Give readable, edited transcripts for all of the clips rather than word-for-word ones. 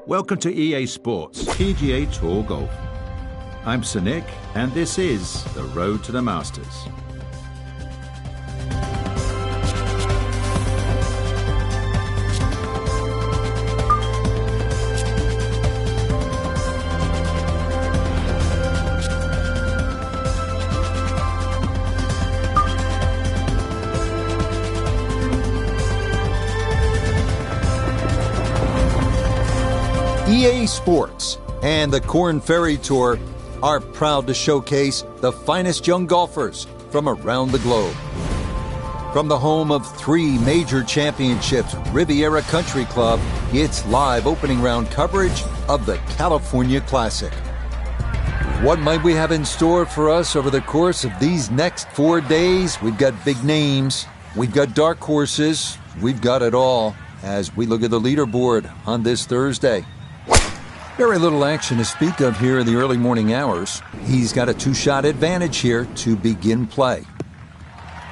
Welcome to EA Sports PGA Tour Golf. I'm Sir Nick, and this is the Road to the Masters. EA Sports and the Korn Ferry Tour are proud to showcase the finest young golfers from around the globe. From the home of 3 major championships, Riviera Country Club, it's live opening round coverage of the California Classic. What might we have in store for us over the course of these next 4 days? We've got big names, we've got dark horses, we've got it all as we look at the leaderboard on this Thursday. Very little action to speak of here in the early morning hours. He's got a 2-shot advantage here to begin play.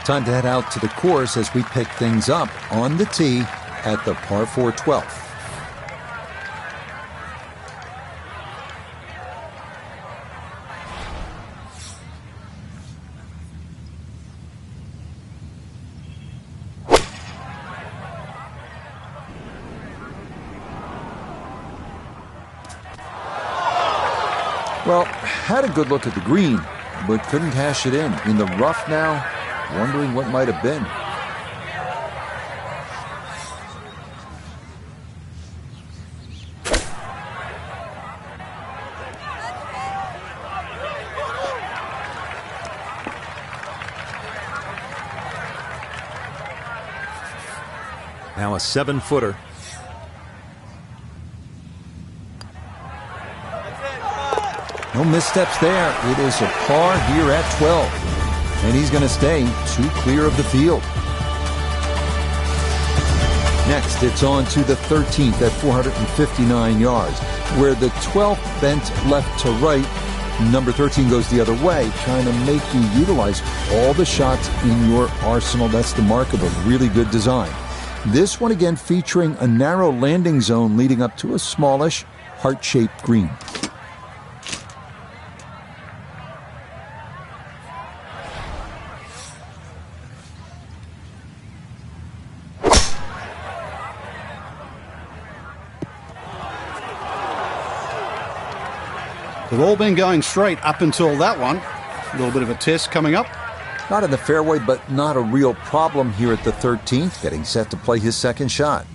Time to head out to the course as we pick things up on the tee at the par 4 12th. Well, had a good look at the green, but couldn't cash it in. In the rough now, wondering what might have been. Now a 7-footer. No missteps there. It is a par here at 12. And he's going to stay 2 clear of the field. Next, it's on to the 13th at 459 yards, where the 12th bent left to right. Number 13 goes the other way, trying to make you utilize all the shots in your arsenal. That's the mark of a really good design. This one again featuring a narrow landing zone leading up to a smallish, heart-shaped green. They've all been going straight up until that one. A little bit of a test coming up. Not in the fairway, but not a real problem here at the 13th, getting set to play his second shot.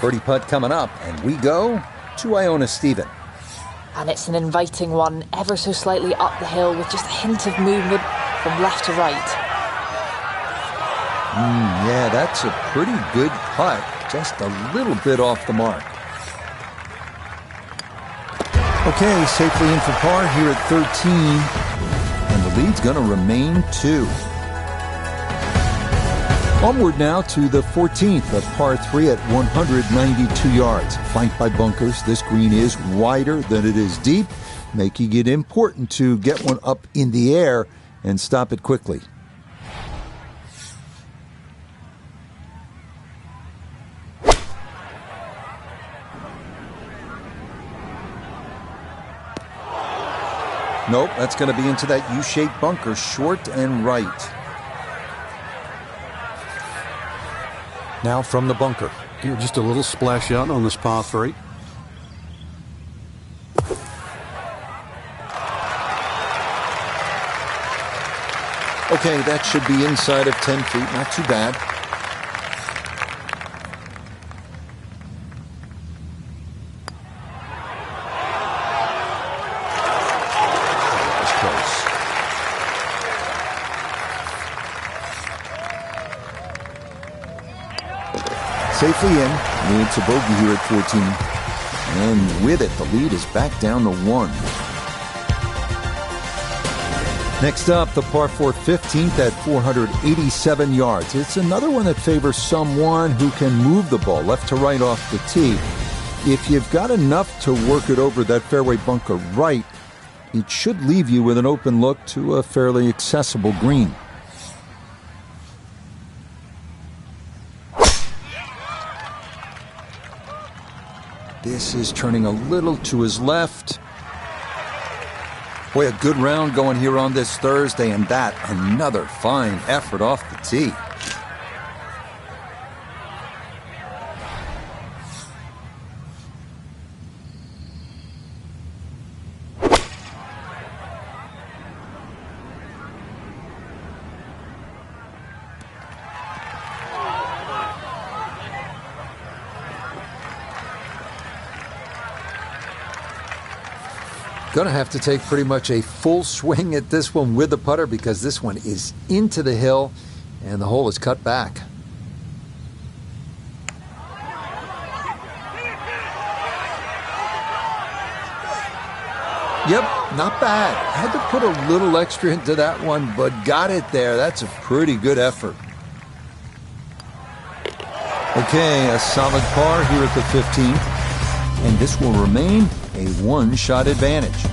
Birdie putt coming up, and we go to Iona Stephen. And it's an inviting one, ever so slightly up the hill with just a hint of movement from left to right. Yeah, that's a pretty good putt, just a little bit off the mark. Okay, safely in for par here at 13, and the lead's going to remain 2. Onward now to the 14th of par 3 at 192 yards. Flanked by bunkers, this green is wider than it is deep, making it important to get one up in the air and stop it quickly. Nope, that's going to be into that U-shaped bunker, short and right. Now from the bunker. Yeah, just a little splash out on this par 3. Okay, that should be inside of 10 feet, not too bad. Safely in. It's a bogey here at 14. And with it, the lead is back down to 1. Next up, the par 4 15th at 487 yards. It's another one that favors someone who can move the ball left to right off the tee. If you've got enough to work it over that fairway bunker right, it should leave you with an open look to a fairly accessible green. This is turning a little to his left. Boy, a good round going here on this Thursday, and that another fine effort off the tee. Going to have to take pretty much a full swing at this one with the putter because this one is into the hill and the hole is cut back. Yep, not bad. Had to put a little extra into that one, but got it there. That's a pretty good effort. Okay, a solid par here at the 15th, and this will remain a one-shot advantage.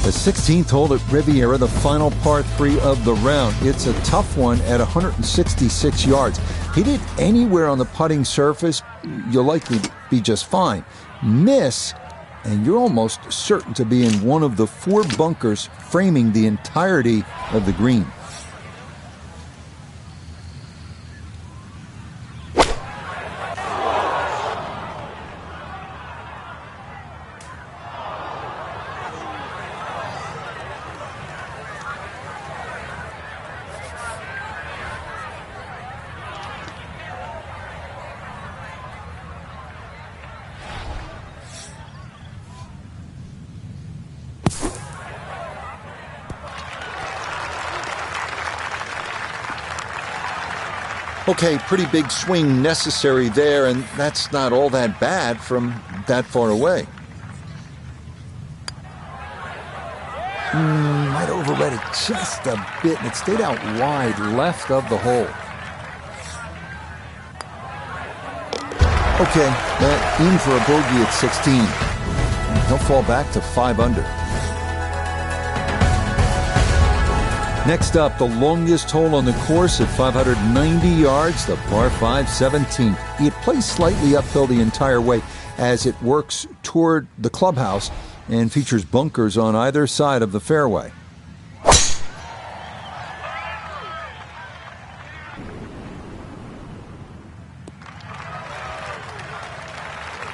The 16th hole at Riviera, the final par 3 of the round. It's a tough one at 166 yards. Hit it anywhere on the putting surface, you'll likely be just fine. Miss, and you're almost certain to be in one of the 4 bunkers framing the entirety of the green. Okay, pretty big swing necessary there, and that's not all that bad from that far away. Might overread it just a bit, and it stayed out wide left of the hole. Okay, in for a bogey at 16. And he'll fall back to 5 under. Next up, the longest hole on the course at 590 yards, the par 5 17th. It plays slightly uphill the entire way as it works toward the clubhouse and features bunkers on either side of the fairway.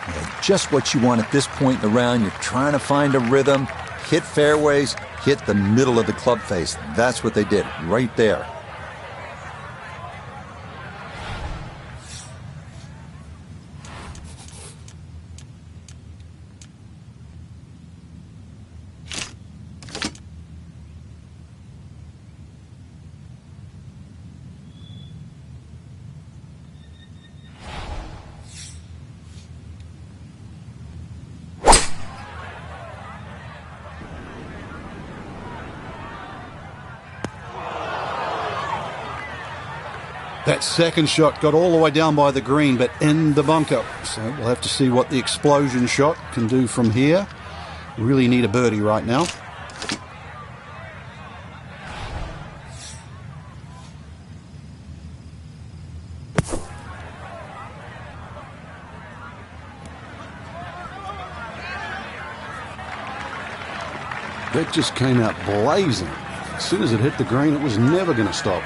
Yeah, just what you want at this point in the round. You're trying to find a rhythm, hit fairways, hit the middle of the club face. That's what they did right there. That second shot got all the way down by the green, but in the bunker. So we'll have to see what the explosion shot can do from here. Really need a birdie right now. That just came out blazing. As soon as it hit the green, it was never going to stop.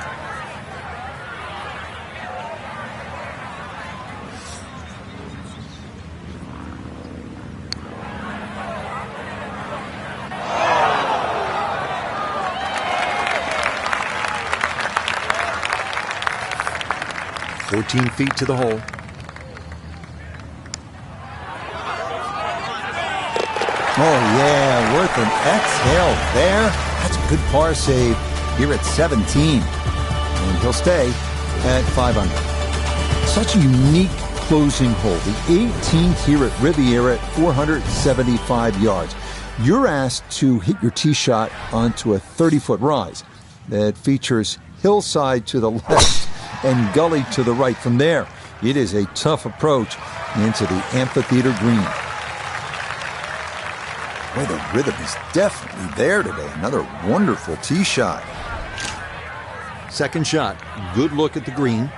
Feet to the hole. Oh, yeah, worth an exhale there. That's a good par save here at 17. And he'll stay at 5 under. Such a unique closing hole, the 18th here at Riviera at 475 yards. You're asked to hit your tee shot onto a 30-foot rise that features hillside to the left and gully to the right. From there, it is a tough approach into the amphitheater green. Boy, the rhythm is definitely there today. Another wonderful tee shot. Second shot, good look at the green.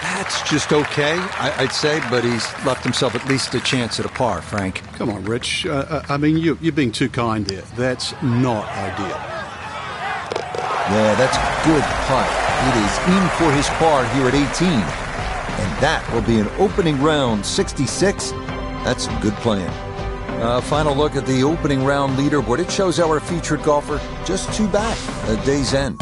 That's just okay, I'd say, but he's left himself at least a chance at a par, Frank. Come on, Rich. I mean, you're being too kind there. That's not ideal. Yeah, that's a good putt. It is in for his par here at 18. And that will be an opening round 66. That's some good playing. Final look at the opening round leaderboard. It shows our featured golfer just 2 back at day's end.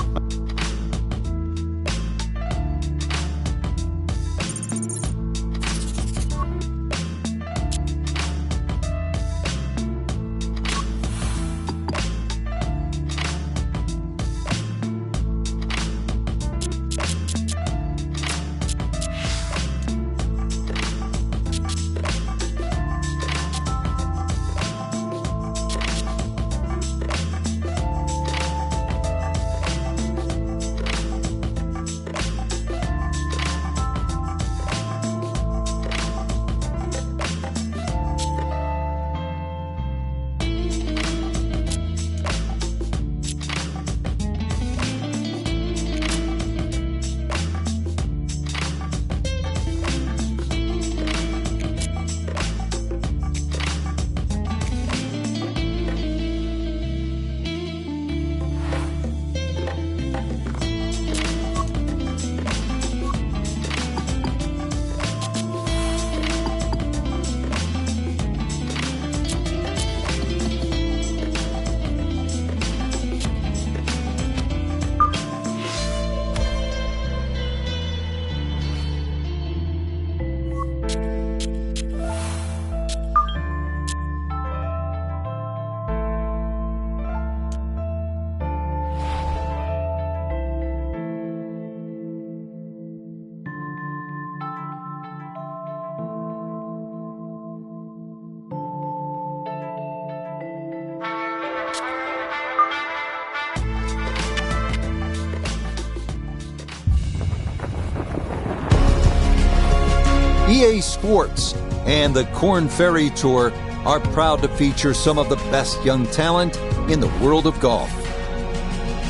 EA Sports and the Korn Ferry Tour are proud to feature some of the best young talent in the world of golf.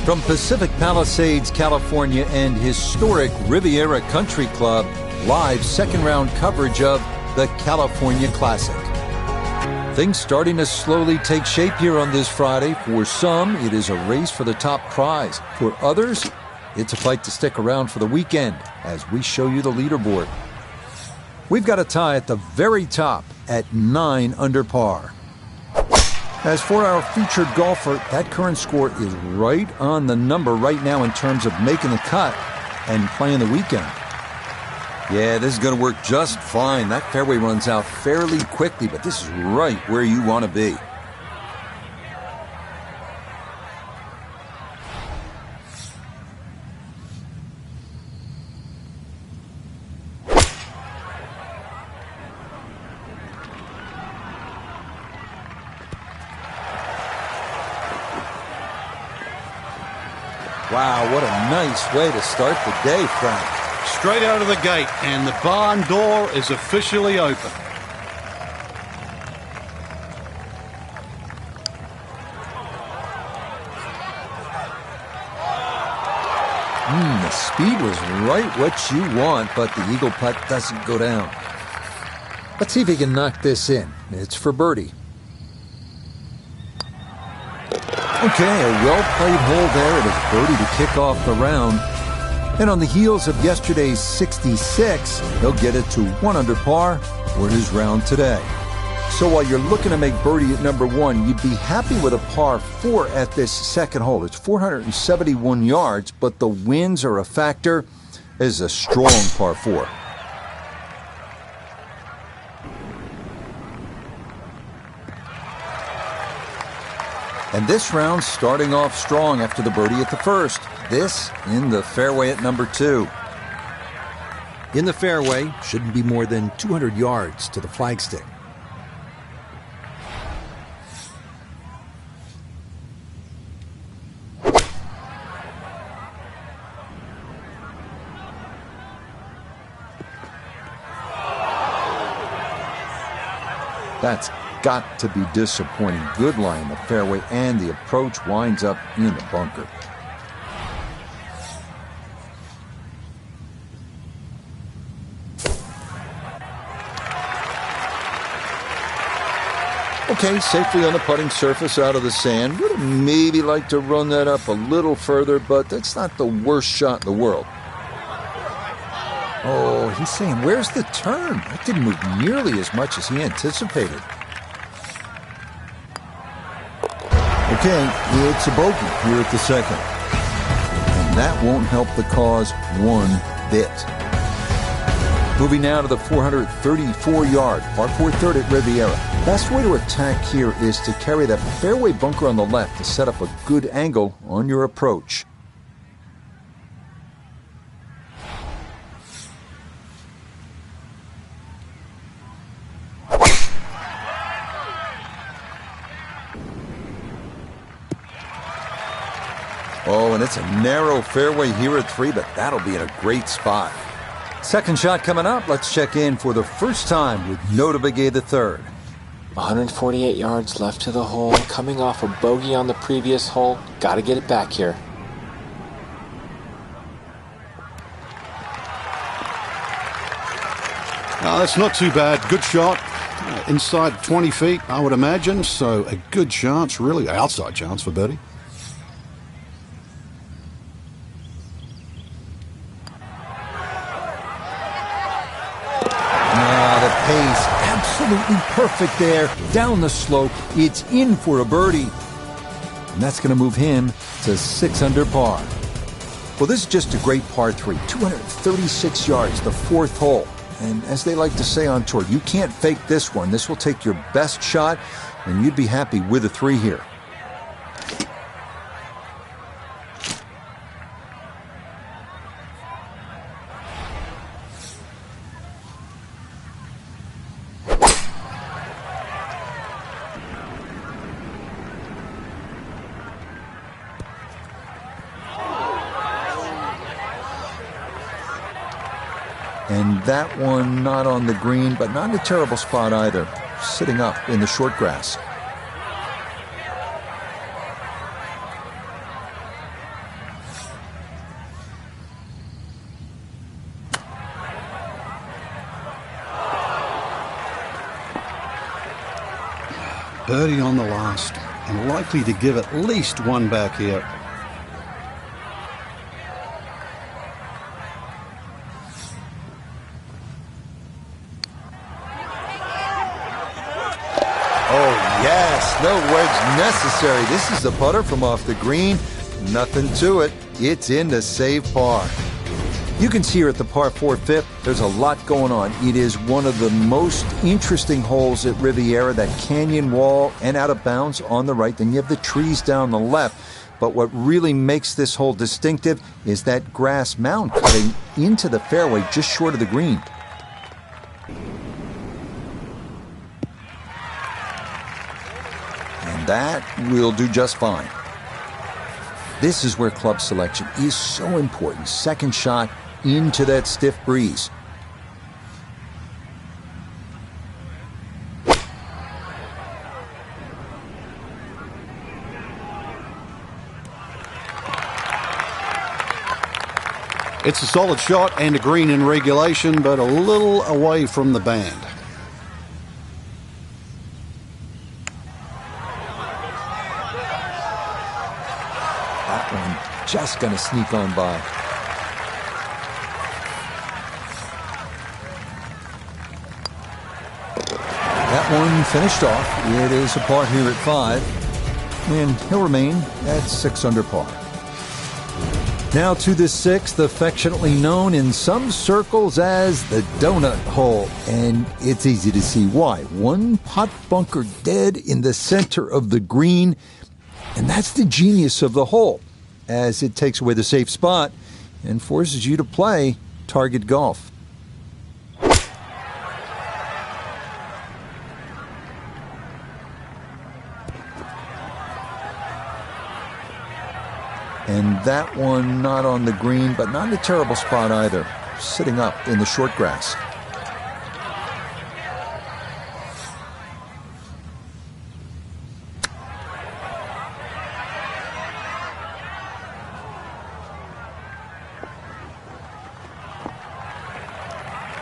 From Pacific Palisades, California and historic Riviera Country Club, live second round coverage of the California Classic. Things starting to slowly take shape here on this Friday. For some, it is a race for the top prize. For others, it's a fight to stick around for the weekend as we show you the leaderboard. We've got a tie at the very top at 9 under par. As for our featured golfer, that current score is right on the number right now in terms of making the cut and playing the weekend. Yeah, this is going to work just fine. That fairway runs out fairly quickly, but this is right where you want to be. Wow, what a nice way to start the day, Frank. Straight out of the gate, and the barn door is officially open. The speed was right what you want, but the eagle putt doesn't go down. Let's see if he can knock this in. It's for birdie. Okay, a well-played hole there. It is birdie to kick off the round. And on the heels of yesterday's 66, he'll get it to 1 under par for his round today. So while you're looking to make birdie at number 1, you'd be happy with a par 4 at this second hole. It's 471 yards, but the winds are a factor. It is a strong par 4. And this round starting off strong after the birdie at the first. This in the fairway at number 2. In the fairway, shouldn't be more than 200 yards to the flagstick. That's got to be disappointing. Good lie in the fairway, and the approach winds up in the bunker. Okay, safely on the putting surface out of the sand. Would have maybe like to run that up a little further, but that's not the worst shot in the world. Oh, he's saying, where's the turn? That didn't move nearly as much as he anticipated. Okay, it's a bogey here at the second. And that won't help the cause one bit. Moving now to the 434-yard par 4 third at Riviera. Best way to attack here is to carry that fairway bunker on the left to set up a good angle on your approach. Oh, and it's a narrow fairway here at 3, but that'll be in a great spot. Second shot coming up. Let's check in for the first time with Nota Begay the third. 148 yards left to the hole. Coming off a bogey on the previous hole. Got to get it back here. Oh, that's not too bad. Good shot. Inside 20 feet, I would imagine. So a good chance, really outside chance for birdie. Pace absolutely perfect there. Down the slope. It's in for a birdie. And that's going to move him to 6 under par. Well, this is just a great par 3. 236 yards, the fourth hole. And as they like to say on tour, you can't fake this one. This will take your best shot, and you'd be happy with a 3 here. And that one not on the green, but not in a terrible spot either. Sitting up in the short grass. Birdie on the last, and likely to give at least one back here. No wedge necessary. This is the putter from off the green. Nothing to it. It's in to save par. You can see here at the par 4 fifth, there's a lot going on. It is one of the most interesting holes at Riviera, that canyon wall and out of bounds on the right. Then you have the trees down the left. But what really makes this hole distinctive is that grass mound cutting into the fairway just short of the green. That will do just fine. This is where club selection is so important. Second shot into that stiff breeze. It's a solid shot and a green in regulation, but a little away from the band. Just going to sneak on by. That one finished off. It is a par here at 5, and he'll remain at 6 under par. Now to the 6th, affectionately known in some circles as the donut hole, and it's easy to see why. One pot bunker dead in the center of the green, and that's the genius of the hole, as it takes away the safe spot and forces you to play target golf. And that one not on the green, but not in a terrible spot either, sitting up in the short grass.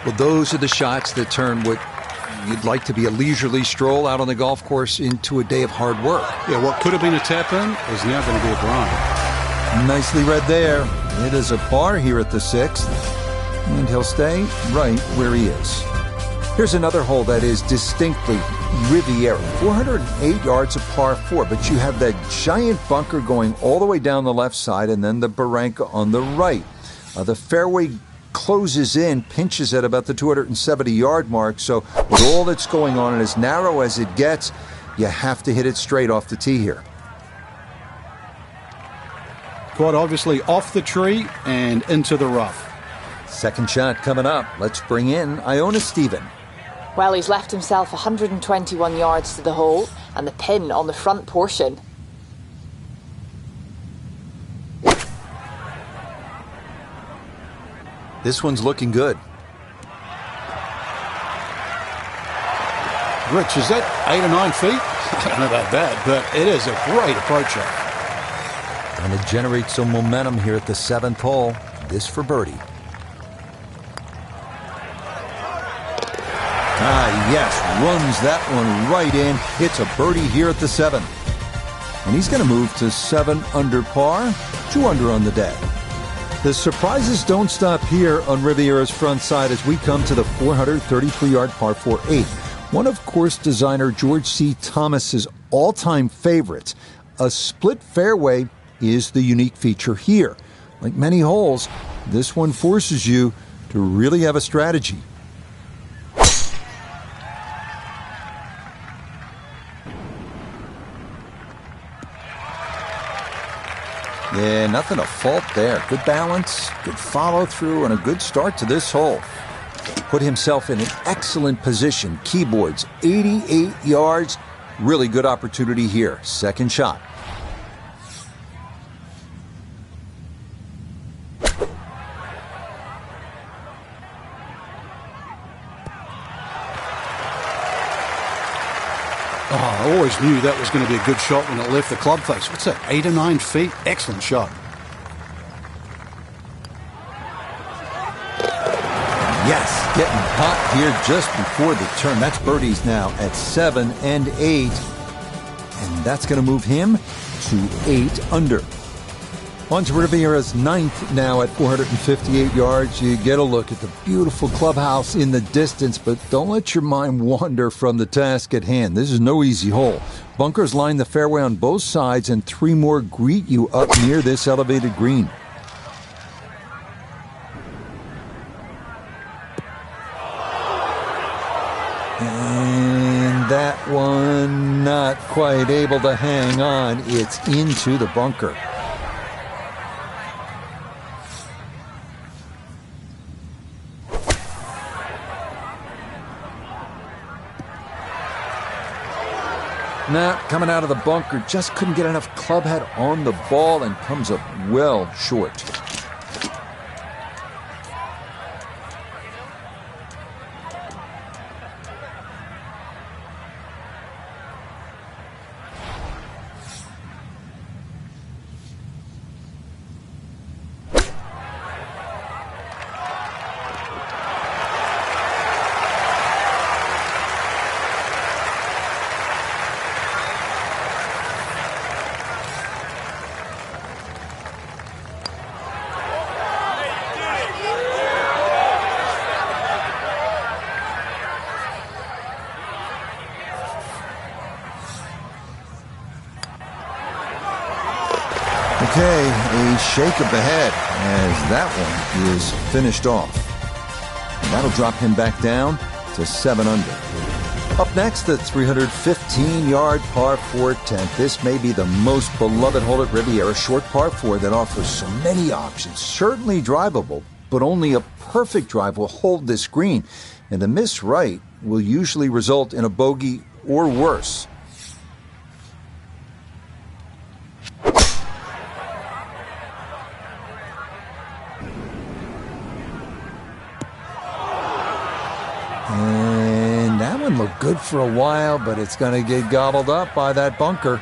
Well, those are the shots that turn what you'd like to be a leisurely stroll out on the golf course into a day of hard work. Yeah, what could have been a tap-in is now going to be a grind. Nicely read there. It is a par here at the 6th, and he'll stay right where he is. Here's another hole that is distinctly Riviera. 408 yards of par 4, but you have that giant bunker going all the way down the left side and then the barranca on the right. The fairway closes in, pinches at about the 270-yard mark, so with all that's going on and as narrow as it gets, you have to hit it straight off the tee here. Quite obviously off the tree and into the rough. Second shot coming up. Let's bring in Iona Stephen. Well, he's left himself 121 yards to the hole and the pin on the front portion. This one's looking good. Rich, is that 8 or 9 feet? I don't know about that, but it is a great approach shot. And it generates some momentum here at the 7th hole. This for birdie. Yes, runs that one right in. It's a birdie here at the 7th. And he's going to move to 7 under par, 2 under on the day. The surprises don't stop here on Riviera's front side as we come to the 433-yard par 4-8. One of course designer George C. Thomas's all-time favorites. A split fairway is the unique feature here. Like many holes, this one forces you to really have a strategy. Yeah, nothing to fault there. Good balance, good follow-through, and a good start to this hole. Put himself in an excellent position. Keyboards, 88 yards. Really good opportunity here. Second shot. I always knew that was going to be a good shot when it left the club face. What's that, 8 or 9 feet? Excellent shot. Yes, getting hot here just before the turn. That's birdies now at 7 and 8. And that's going to move him to 8 under. On to Riviera's 9th now at 458 yards. You get a look at the beautiful clubhouse in the distance, but don't let your mind wander from the task at hand. This is no easy hole. Bunkers line the fairway on both sides, and 3 more greet you up near this elevated green. And that one not quite able to hang on. It's into the bunker. Now, coming out of the bunker, just couldn't get enough club head on the ball and comes up well short. Okay, a shake of the head as that one is finished off. And that'll drop him back down to 7 under. Up next, the 315-yard par 4 10th. This may be the most beloved hole at Riviera, short par 4 that offers so many options. Certainly drivable, but only a perfect drive will hold this green. And a miss right will usually result in a bogey or worse. And that one looked good for a while, but it's going to get gobbled up by that bunker.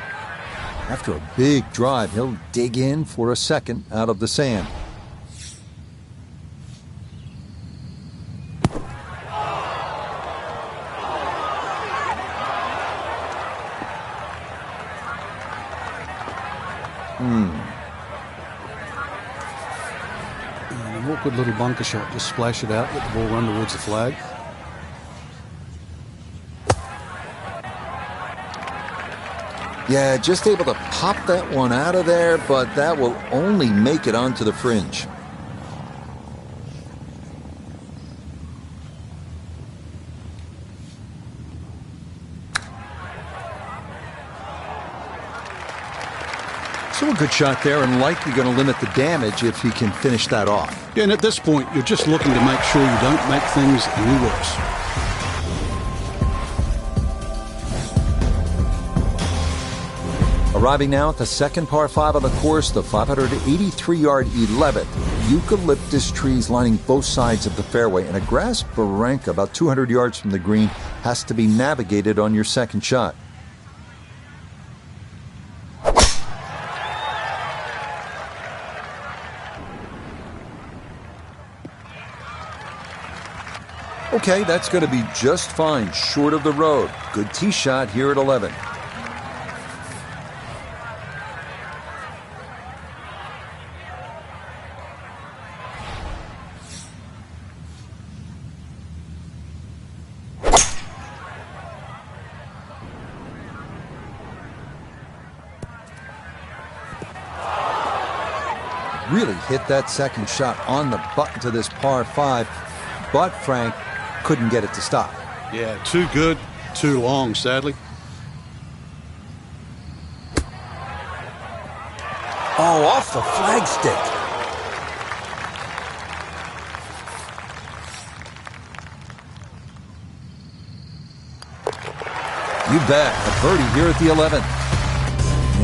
After a big drive, he'll dig in for a second out of the sand. An awkward little bunker shot. Just splash it out, let the ball run towards the flag. Yeah, just able to pop that one out of there, but that will only make it onto the fringe. So a good shot there, and likely going to limit the damage if he can finish that off. Yeah, and at this point, you're just looking to make sure you don't make things any worse. Arriving now at the second par 5 on the course, the 583-yard 11th. Eucalyptus trees lining both sides of the fairway, and a grass barranca about 200 yards from the green has to be navigated on your second shot. Okay, that's going to be just fine, short of the road. Good tee shot here at 11. Really hit that second shot on the button to this par 5, but Frank couldn't get it to stop. Yeah, too good, too long, sadly. Oh, off the flagstick. You bet, a birdie here at the 11th.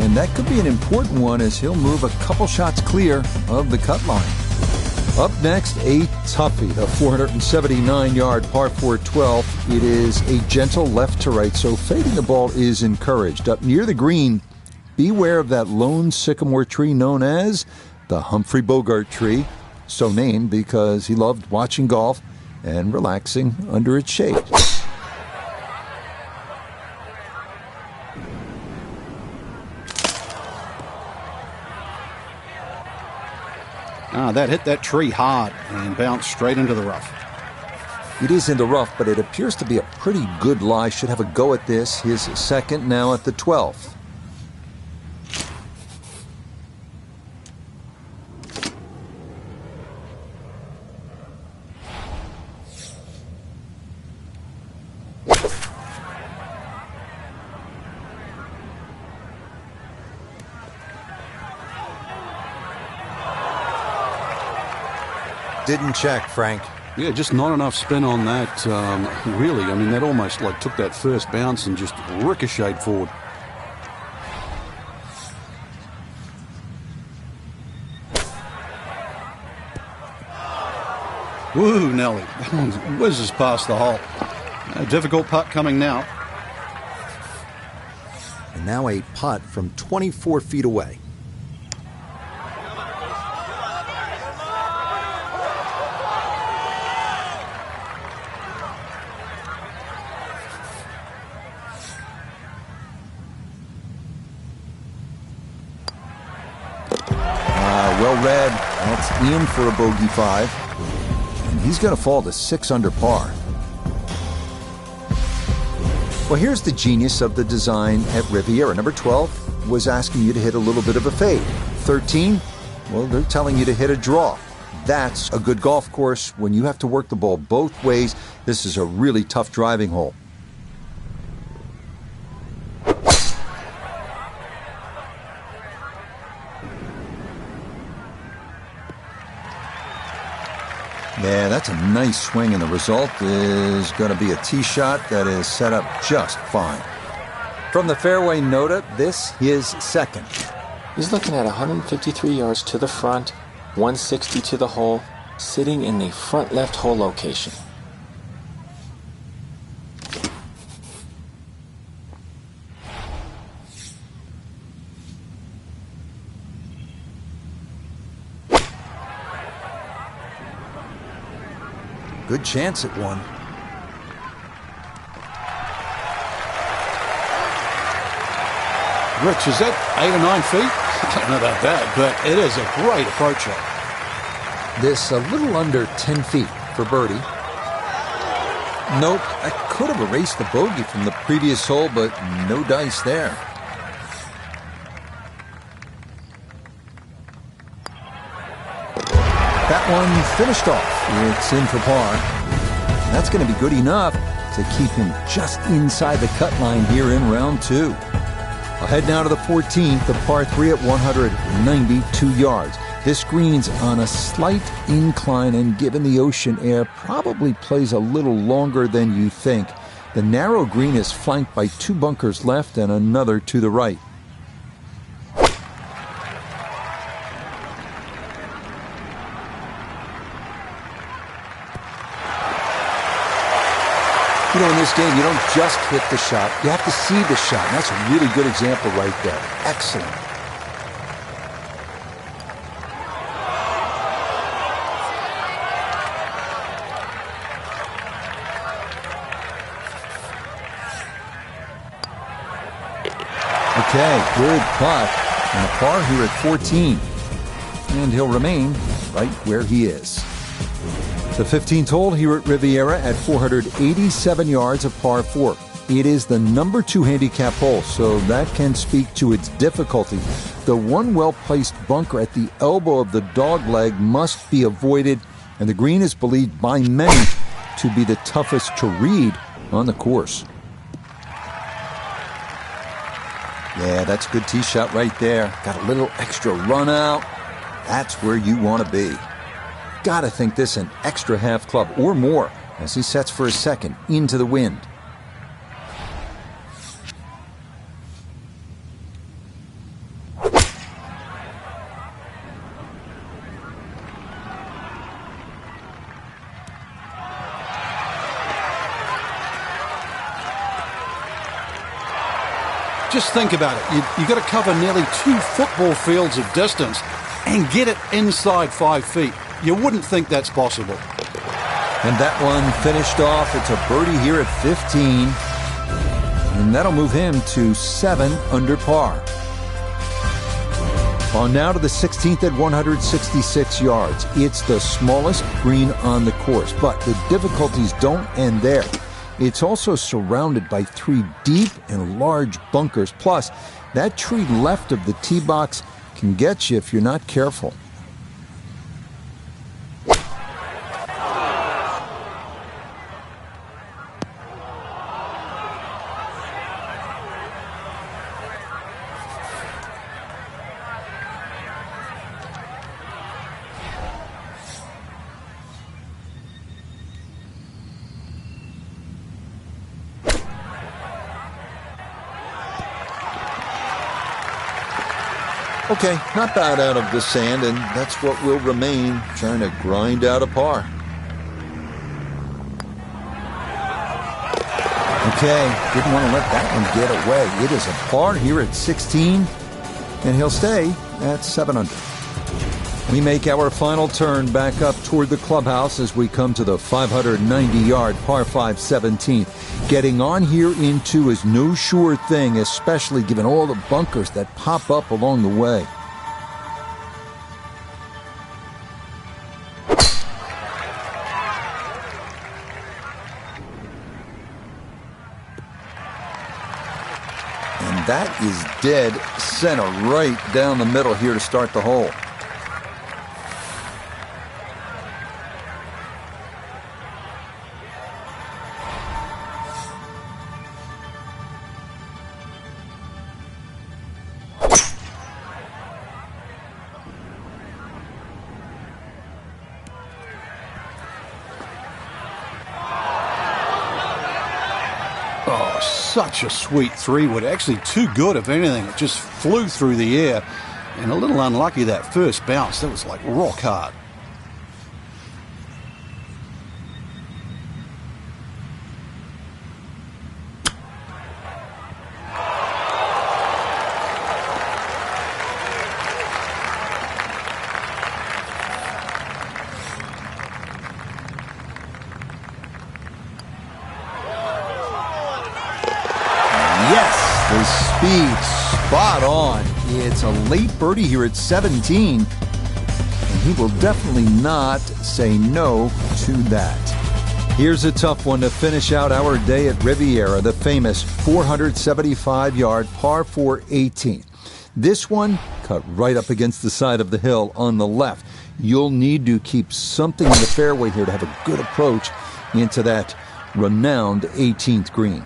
And that could be an important one as he'll move a couple shots clear of the cut line. Up next, a toughie, the 479-yard par 4 12. It is a gentle left to right, so fading the ball is encouraged. Up near the green, beware of that lone sycamore tree known as the Humphrey Bogart tree, so named because he loved watching golf and relaxing under its shade. That hit that tree hard and bounced straight into the rough. It is in the rough, but it appears to be a pretty good lie. Should have a go at this. His second now at the 12th. Didn't check, Frank. Yeah, just not enough spin on that, really. I mean, that almost like took that first bounce and just ricocheted forward. Woo, Nelly. That one whizzes past the hole. A difficult putt coming now. And now a putt from 24 feet away. Well read. That's in for a bogey 5. And he's going to fall to 6 under par. Well, here's the genius of the design at Riviera. Number 12 was asking you to hit a little bit of a fade. 13, well, they're telling you to hit a draw. That's a good golf course when you have to work the ball both ways. This is a really tough driving hole. Yeah, that's a nice swing, and the result is going to be a tee shot that is set up just fine. From the fairway nota, this is second. He's looking at 153 yards to the front, 160 to the hole, sitting in the front left hole location. Good chance at one. Rich, is that 8 or 9 feet? I don't know about that, but it is a great approach shot. This a little under 10 feet for birdie. Nope, I could have erased the bogey from the previous hole, but no dice there. That one finished off. It's in for par. That's going to be good enough to keep him just inside the cut line here in round 2. I'll head now to the 14th, the par 3 at 192 yards. This green's on a slight incline, and given the ocean air, probably plays a little longer than you think. The narrow green is flanked by 2 bunkers left and another to the right. You know, in this game, you don't just hit the shot. You have to see the shot. And that's a really good example right there. Excellent. Okay, good putt. And a par here at 14. And he'll remain right where he is. The 15th hole here at Riviera at 487 yards, a par 4. It is the number 2 handicap hole, so that can speak to its difficulty. The one well-placed bunker at the elbow of the dogleg must be avoided, and the green is believed by many to be the toughest to read on the course. Yeah, that's a good tee shot right there. Got a little extra run out. That's where you want to be. Gotta think this an extra half club or more as he sets for his second into the wind. Just think about it. You've got to cover nearly 2 football fields of distance and get it inside 5 feet. You wouldn't think that's possible. And that one finished off. It's a birdie here at 15. And that'll move him to 7 under par. On now to the 16th at 166 yards. It's the smallest green on the course, but the difficulties don't end there. It's also surrounded by 3 deep and large bunkers. Plus, that tree left of the tee box can get you if you're not careful. Okay, not bad out of the sand, and that's what will remain, trying to grind out a par. Okay, didn't want to let that one get away. It is a par here at 16, and he'll stay at 7 under. We make our final turn back up toward the clubhouse as we come to the 590-yard par 5 17th. Getting on here in 2 is no sure thing, especially given all the bunkers that pop up along the way. And And that is dead center right down the middle here to start the hole. Oh, such a sweet 3-wood. Actually too good, if anything. It just flew through the air. And a little unlucky that first bounce. That was like rock hard. The speed, spot on. It's a late birdie here at 17, and he will definitely not say no to that. Here's a tough one to finish out our day at Riviera, the famous 475-yard par 4 18. This one cut right up against the side of the hill on the left. You'll need to keep something in the fairway here to have a good approach into that renowned 18th green.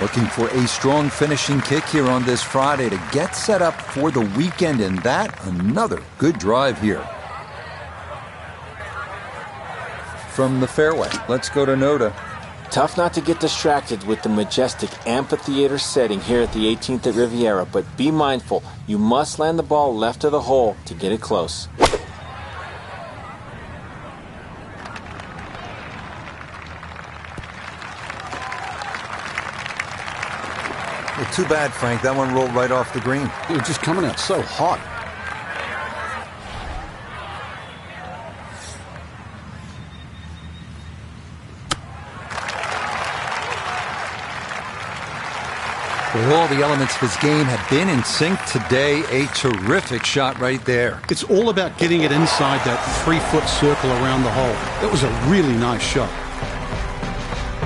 Looking for a strong finishing kick here on this Friday to get set up for the weekend, and that another good drive here. From the fairway, let's go to Noda. Tough not to get distracted with the majestic amphitheater setting here at the 18th at Riviera, but be mindful, you must land the ball left of the hole to get it close. Well, too bad, Frank. That one rolled right off the green. It was just coming out so hot. Well, all the elements of his game have been in sync today. A terrific shot right there. It's all about getting it inside that 3-foot circle around the hole. That was a really nice shot.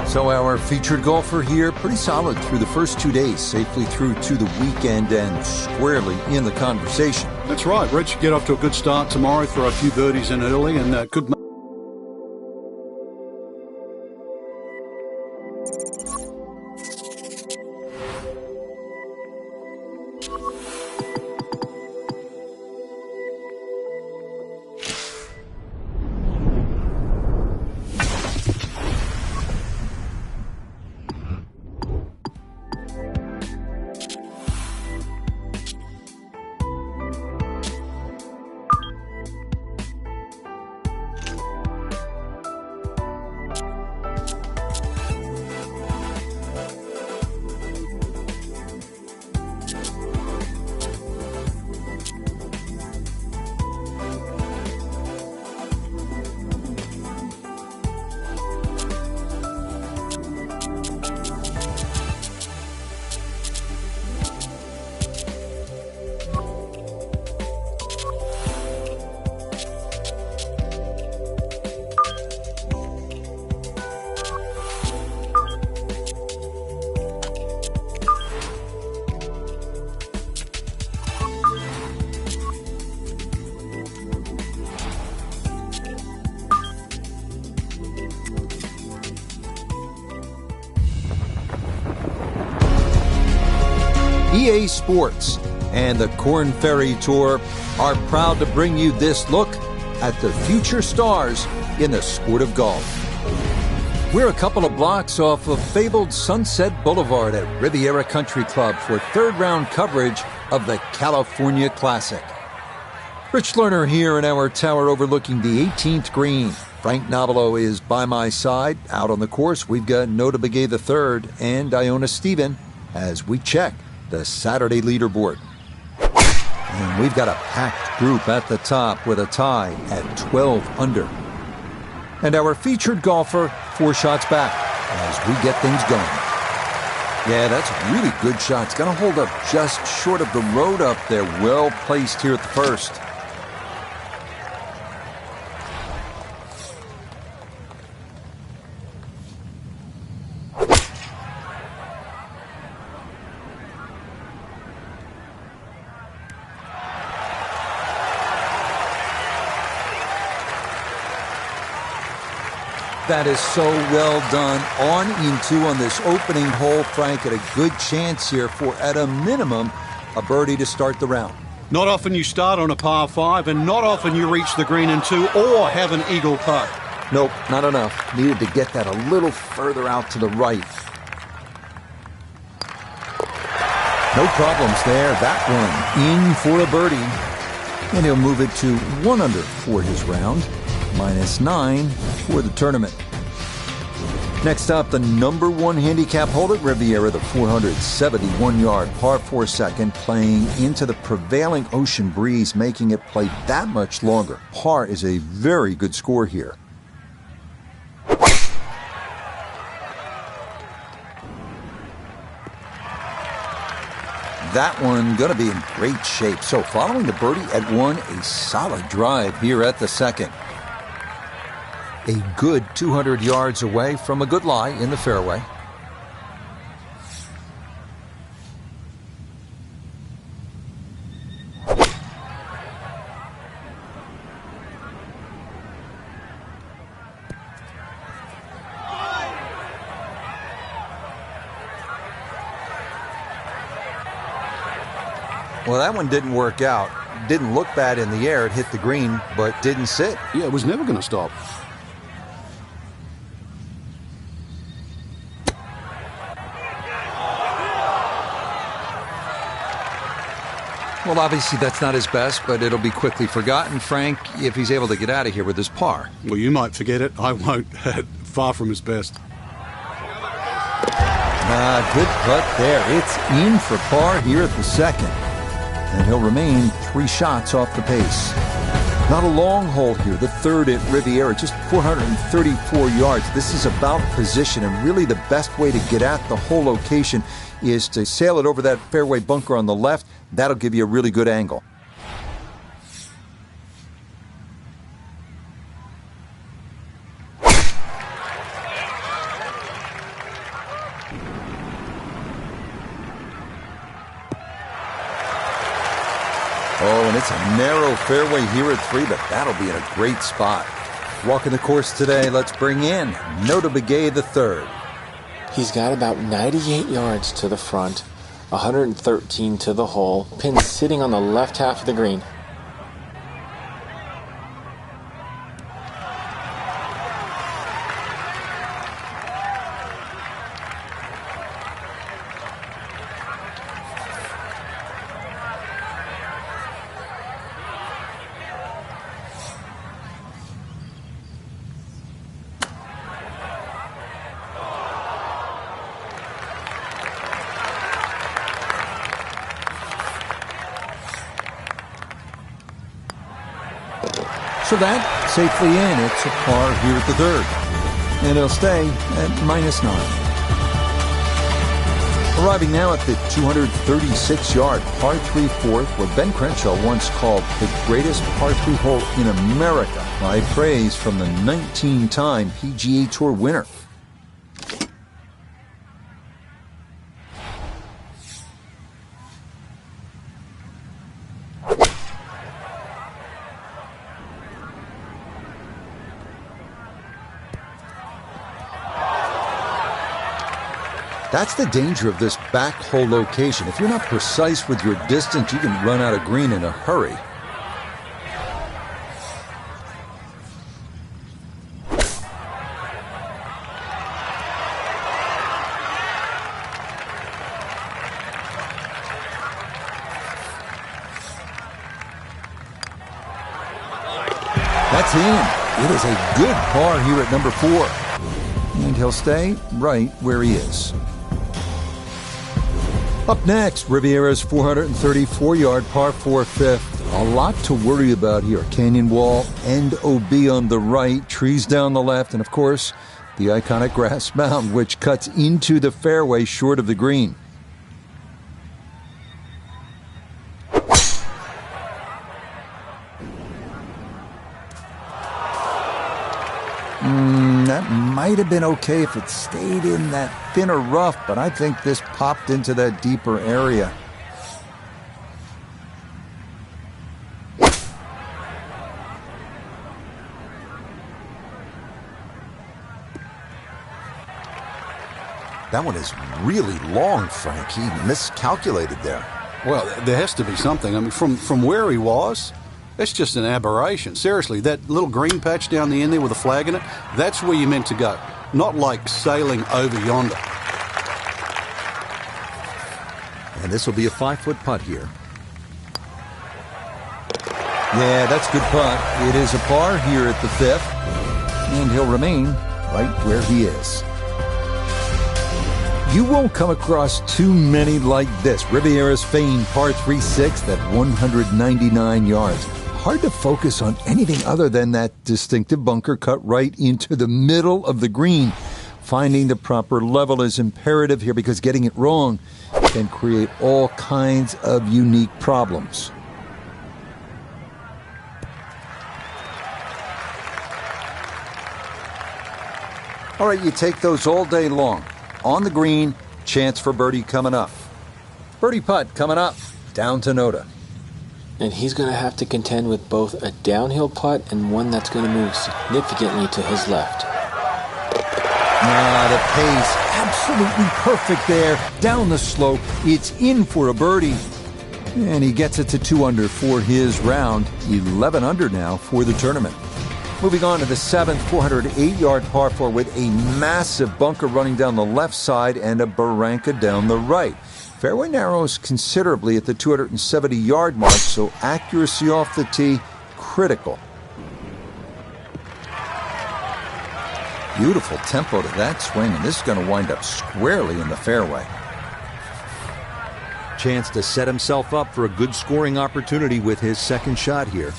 So our featured golfer here, pretty solid through the first 2 days, safely through to the weekend and squarely in the conversation. That's right, Rich. Get off to a good start tomorrow, throw a few birdies in early, and good. EA Sports and the Korn Ferry Tour are proud to bring you this look at the future stars in the sport of golf. We're a couple of blocks off of fabled Sunset Boulevard at Riviera Country Club for third-round coverage of the California Classic. Rich Lerner here in our tower overlooking the 18th green. Frank Nobilo is by my side. Out on the course, we've got Nota Begay III and Iona Stephen as we check the Saturday leaderboard. And we've got a packed group at the top with a tie at 12 under. And our featured golfer 4 shots back as we get things going. Yeah, that's a really good shot. It's going to hold up just short of the road up there. Well placed here at the first. That is so well done. On into on this opening hole, Frank, at a good chance here for, at a minimum, a birdie to start the round. Not often you start on a par 5, and not often you reach the green in 2 or have an eagle putt. Nope, not enough. Needed to get that a little further out to the right. No problems there. That one in for a birdie. And he'll move it to 1 under for his round. -9 for the tournament. Next up, the number 1 handicap hole at Riviera, the 471-yard par 4 second, playing into the prevailing ocean breeze, making it play that much longer. Par is a very good score here. That one going to be in great shape. So following the birdie at 1, a solid drive here at the second. A good 200 yards away from a good lie in the fairway. Well, that one didn't work out. Didn't look bad in the air. It hit the green, but didn't sit. Yeah, it was never going to stop. Well, obviously that's not his best, but it'll be quickly forgotten, Frank, if he's able to get out of here with his par. Well, you might forget it. I won't. Far from his best. Good putt there. It's in for par here at the second. And he'll remain 3 shots off the pace. Not a long hole here, the third at Riviera, just 434 yards. This is about position, and really the best way to get at the whole location is to sail it over that fairway bunker on the left. That'll give you a really good angle. Oh, and it's a narrow fairway here at 3, but that'll be in a great spot. Walking the course today, let's bring in Nota Begay III. He's got about 98 yards to the front, 113 to the hole, pin sitting on the left half of the green. So that safely in. It's a par here at the third. And it'll stay at -9. Arriving now at the 236-yard par 3 fourth, what Ben Crenshaw once called the greatest par 3 hole in America. High praise from the 19-time PGA Tour winner. That's the danger of this back hole location. If you're not precise with your distance, you can run out of green in a hurry. That's in. It is a good par here at number 4. And he'll stay right where he is. Up next, Riviera's 434-yard par 4 fifth. A lot to worry about here. Canyon wall and OB on the right, trees down the left, and of course, the iconic grass mound, which cuts into the fairway short of the green. That might have been okay if it stayed in that thinner rough, but I think this popped into that deeper area. That one is really long, Frank. He miscalculated there. Well, there has to be something. I mean, from where he was, that's just an aberration. Seriously, that little green patch down the end there with a flag in it, that's where you're meant to go. Not like sailing over yonder. And this will be a 5-foot putt here. Yeah, that's a good putt. It is a par here at the 5th. And he'll remain right where he is. You won't come across too many like this. Riviera's famed par 3-6 at 199 yards. Hard to focus on anything other than that distinctive bunker cut right into the middle of the green. Finding the proper level is imperative here because getting it wrong can create all kinds of unique problems. All right, you take those all day long. On the green, chance for birdie coming up. Birdie putt coming up, down to Noda. And he's going to have to contend with both a downhill putt and one that's going to move significantly to his left. The pace, absolutely perfect there. Down the slope, it's in for a birdie. And he gets it to 2 under for his round. 11 under now for the tournament. Moving on to the 7th, 408-yard par 4 with a massive bunker running down the left side and a barranca down the right. Fairway narrows considerably at the 270-yard mark, so accuracy off the tee, critical. Beautiful tempo to that swing, and this is going to wind up squarely in the fairway. Chance to set himself up for a good scoring opportunity with his second shot here.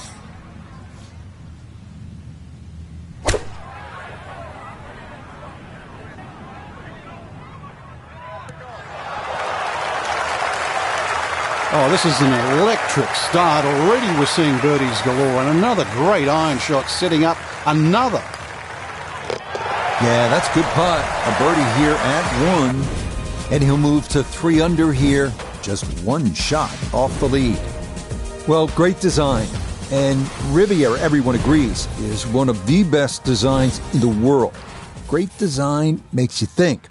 Oh, this is an electric start. Already we're seeing birdies galore, and another great iron shot setting up another. Yeah, that's good putt. A birdie here at 1, and he'll move to 3 under here. Just 1 shot off the lead. Well, great design. And Riviera, everyone agrees, is one of the best designs in the world. Great design makes you think.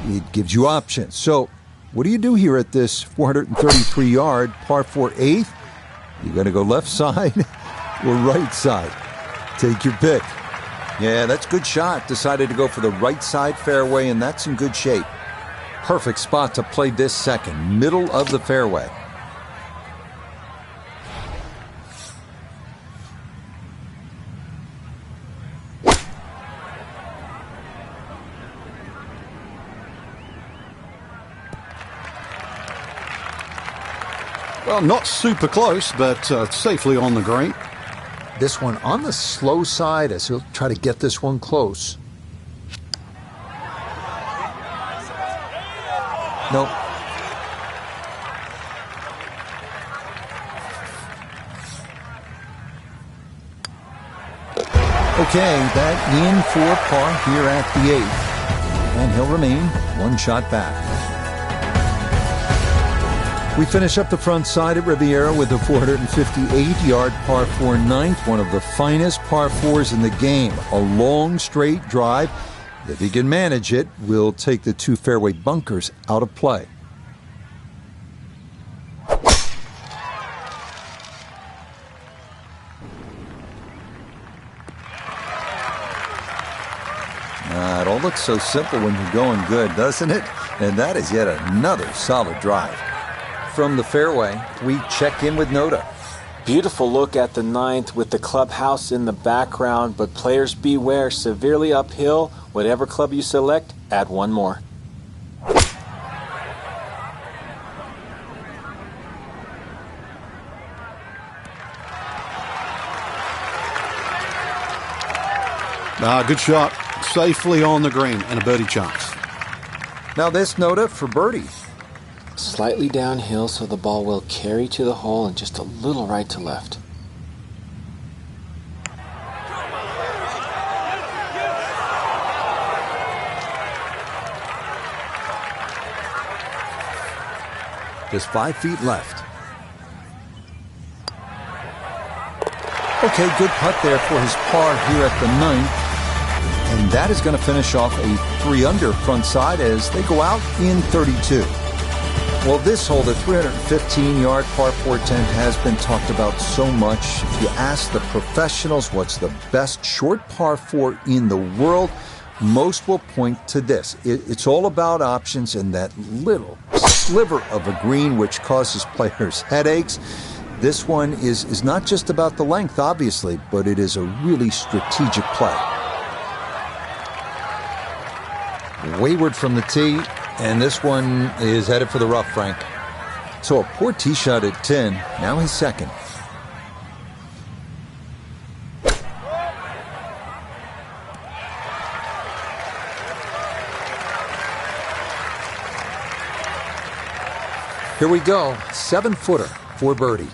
It gives you options. So, what do you do here at this 433-yard par 4 8th? You going to go left side or right side? Take your pick. Yeah, that's a good shot. Decided to go for the right side fairway, and that's in good shape. Perfect spot to play this second, middle of the fairway. Well, not super close, but safely on the green. This one on the slow side as he'll try to get this one close. Nope. Okay, that in for par here at the 8th. And he'll remain 1 shot back. We finish up the front side at Riviera with a 458-yard par 4 9th, one of the finest par 4s in the game. A long, straight drive. If he can manage it, we'll take the 2 fairway bunkers out of play. It all looks so simple when you're going good, doesn't it? And that is yet another solid drive. From the fairway, we check in with Noda. Beautiful look at the 9th with the clubhouse in the background, but players beware, severely uphill. Whatever club you select, add 1 more. Good shot. Safely on the green and a birdie chance. Now this Noda for birdie. Slightly downhill so the ball will carry to the hole and just a little right to left. Just 5 feet left. Okay, good putt there for his par here at the 9th. And that is going to finish off a 3-under front side as they go out in 32. Well, this hole, the 315-yard par 410, has been talked about so much. If you ask the professionals what's the best short par 4 in the world, most will point to this. It's all about options and that little sliver of a green which causes players headaches. This one is not just about the length, obviously, but it is a really strategic play. Wayward from the tee, and this one is headed for the rough, Frank. So a poor tee shot at 10, now his second. Here we go, 7-footer for birdie.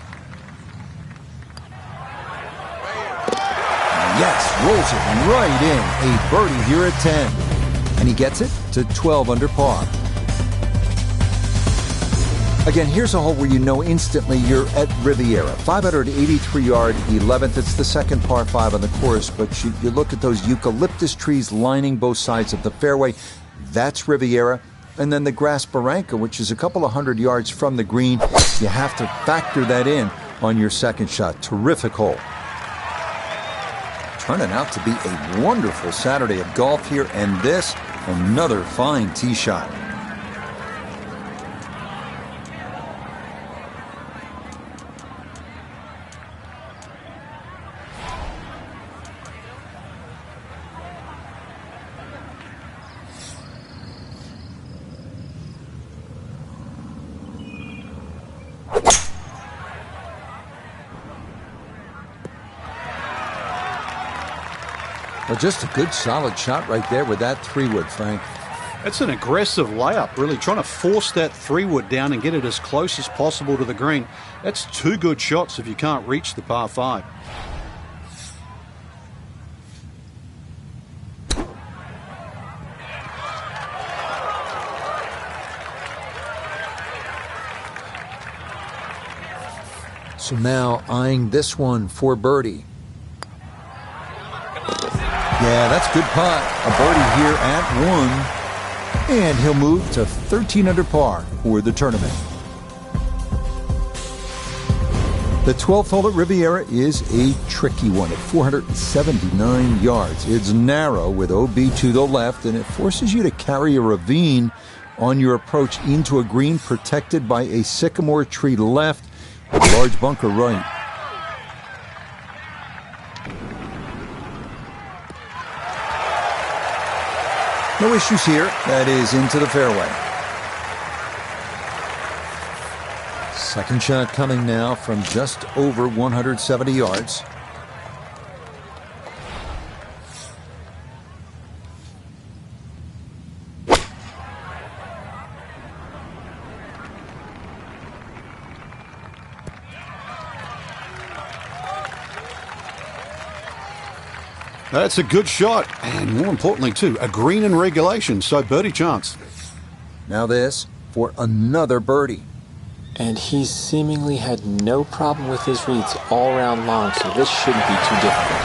Yes, rolls it right in. A birdie here at 10. And he gets it to 12 under par. Again, here's a hole where you know instantly you're at Riviera. 583-yard 11th. It's the second par 5 on the course, but you look at those eucalyptus trees lining both sides of the fairway. That's Riviera. And then the grass barranca, which is a couple of 100 yards from the green. You have to factor that in on your second shot. Terrific hole. Turning out to be a wonderful Saturday of golf here, and this, another fine tee shot. Well, just a good solid shot right there with that 3-wood, Frank. That's an aggressive layup, really trying to force that 3-wood down and get it as close as possible to the green. That's 2 good shots if you can't reach the par 5. So now eyeing this one for birdie. Yeah, that's good putt. A birdie here at 1. And he'll move to 13 under par for the tournament. The 12th hole at Riviera is a tricky one at 479 yards. It's narrow with OB to the left, and it forces you to carry a ravine on your approach into a green protected by a sycamore tree left with a large bunker right. No issues here. That is into the fairway. Second shot coming now from just over 170 yards. That's a good shot, and more importantly, too, a green in regulation, so birdie chance. Now this for another birdie. And he's seemingly had no problem with his reads all round long, so this shouldn't be too difficult.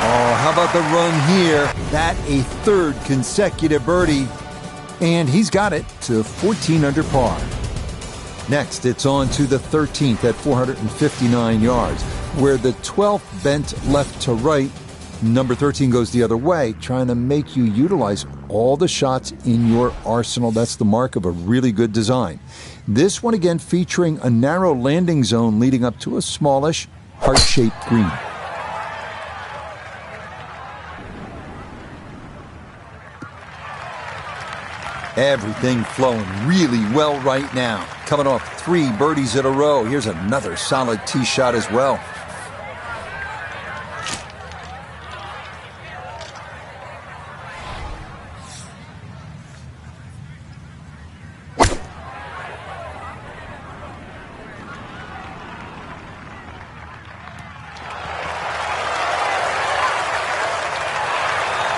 Oh, how about the run here? That a third consecutive birdie. And he's got it to 14 under par. Next, it's on to the 13th at 459 yards, where the 12th bent left to right. Number 13 goes the other way, trying to make you utilize all the shots in your arsenal. That's the mark of a really good design. This one again featuring a narrow landing zone leading up to a smallish, heart-shaped green. Everything flowing really well right now. Coming off 3 birdies in a row. Here's another solid tee shot as well.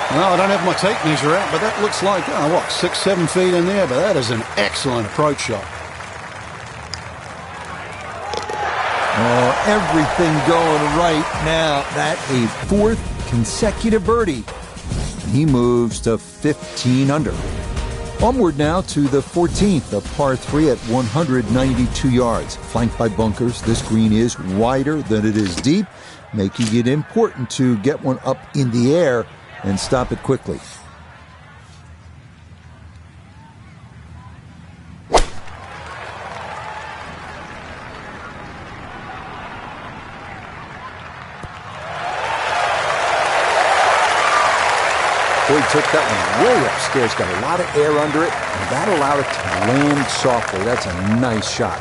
Well, I don't have my tape measure out, but that looks like, 6-7 feet in there, but that is an excellent approach shot. Oh, everything going right now. That a 4th consecutive birdie He moves to 15 under. Onward now to the 14th, a par 3 at 192 yards. Flanked by bunkers, this green is wider than it is deep, making it important to get one up in the air and stop it quickly. Boy, took that one way upstairs, got a lot of air under it, and that allowed it to land softly. That's a nice shot.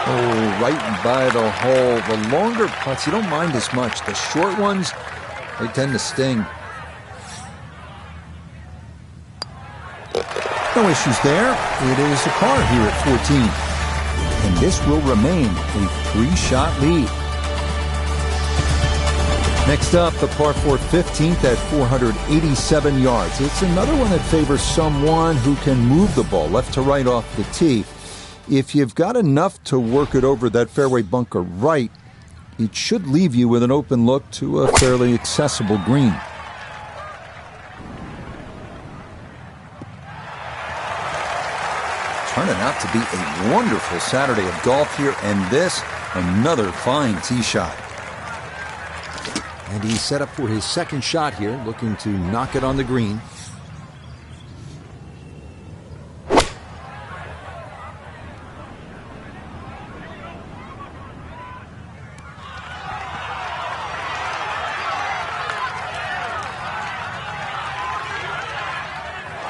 Oh, right by the hole. The longer putts, you don't mind as much. The short ones, they tend to sting. No issues there. It is a par here at 14. And this will remain a 3-shot lead. Next up, the par 4 15th at 487 yards. It's another one that favors someone who can move the ball left to right off the tee. If you've got enough to work it over that fairway bunker right, it should leave you with an open look to a fairly accessible green. Turning out to be a wonderful Saturday of golf here, and this, another fine tee shot. And he's set up for his second shot here, looking to knock it on the green.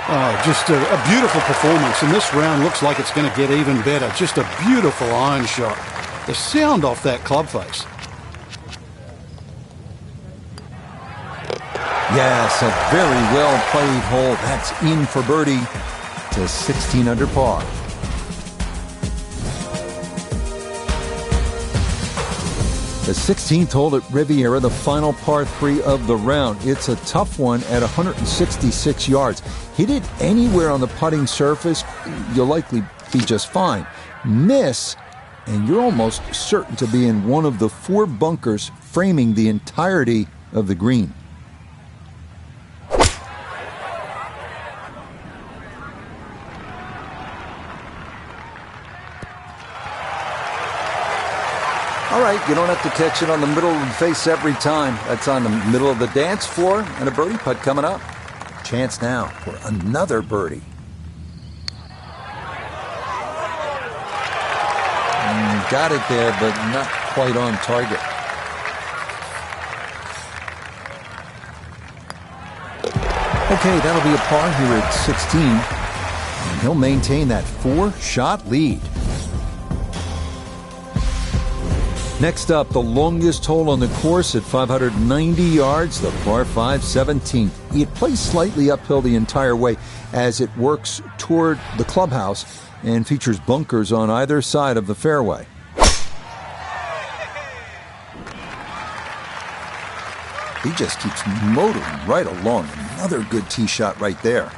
Oh, just a beautiful performance. And this round looks like it's going to get even better. Just a beautiful iron shot. The sound off that club face. Yes, a very well played hole. That's in for birdie to 16 under par. The 16th hole at Riviera, the final par 3 of the round. It's a tough one at 166 yards. Hit it anywhere on the putting surface, you'll likely be just fine. Miss, and you're almost certain to be in one of the 4 bunkers framing the entirety of the green. All right, you don't have to catch it on the middle of the face every time. That's on the middle of the dance floor, and a birdie putt coming up. Chance now for another birdie. Got it there, but not quite on target. Okay, that'll be a par here at 16. And he'll maintain that 4-shot lead. Next up, the longest hole on the course at 590 yards, the par 5 17th. It plays slightly uphill the entire way as it works toward the clubhouse and features bunkers on either side of the fairway. He just keeps motoring right along. Another good tee shot right there.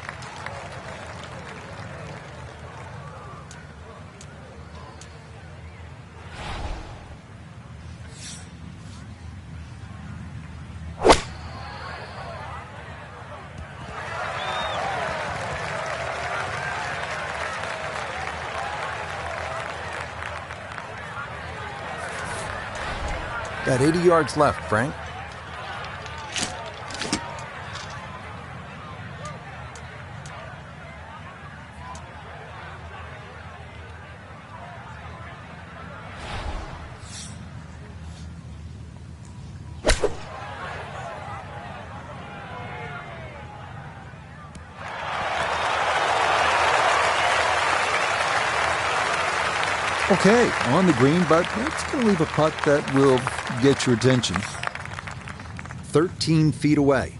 Got 80 yards left, Frank. Okay, on the green, but it's going to leave a putt that will get your attention. 13 feet away.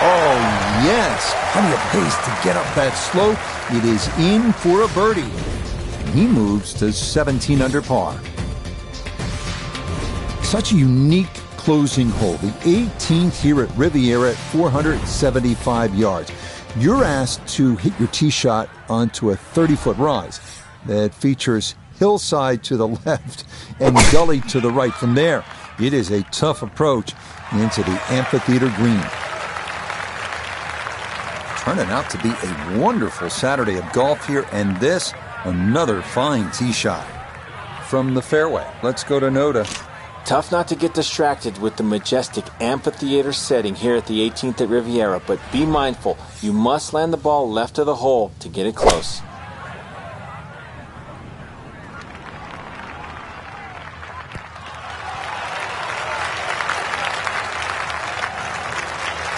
Oh, yes. Plenty of pace to get up that slope. It is in for a birdie. And he moves to 17 under par. Such a unique closing hole. The 18th here at Riviera at 475 yards. You're asked to hit your tee shot onto a 30-foot rise that features hillside to the left and gully to the right. From there, it is a tough approach into the amphitheater green. Turning out to be a wonderful Saturday of golf here, and this, another fine tee shot. From the fairway, let's go to Noda. Tough not to get distracted with the majestic amphitheater setting here at the 18th at Riviera, but be mindful, you must land the ball left of the hole to get it close.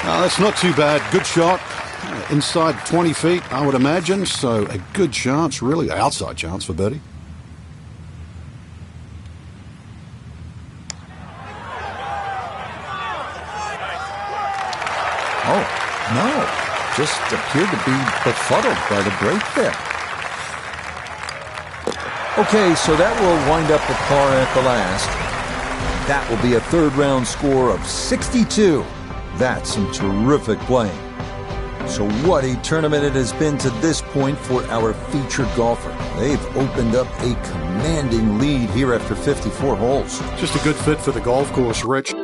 That's not too bad. Good shot. Inside 20 feet, I would imagine. So a good chance, really outside chance for birdie. Oh, no. Just appeared to be befuddled by the break there. Okay, so that will wind up a par at the last. That will be a third round score of 62. That's some terrific playing. So what a tournament it has been to this point for our featured golfer. They've opened up a commanding lead here after 54 holes. Just a good fit for the golf course, Rich.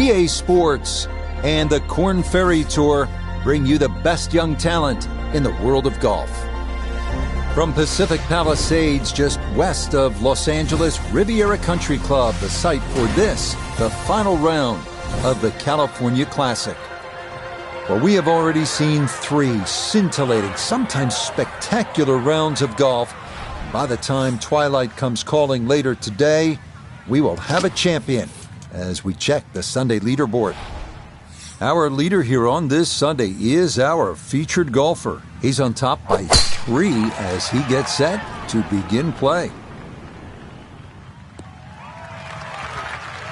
PGA Sports and the Korn Ferry Tour bring you the best young talent in the world of golf. From Pacific Palisades, just west of Los Angeles, Riviera Country Club, the site for this, the final round of the California Classic. Well, we have already seen 3 scintillating, sometimes spectacular rounds of golf. By the time twilight comes calling later today, we will have a champion as we check the Sunday leaderboard. Our leader here on this Sunday is our featured golfer. He's on top by 3 as he gets set to begin play.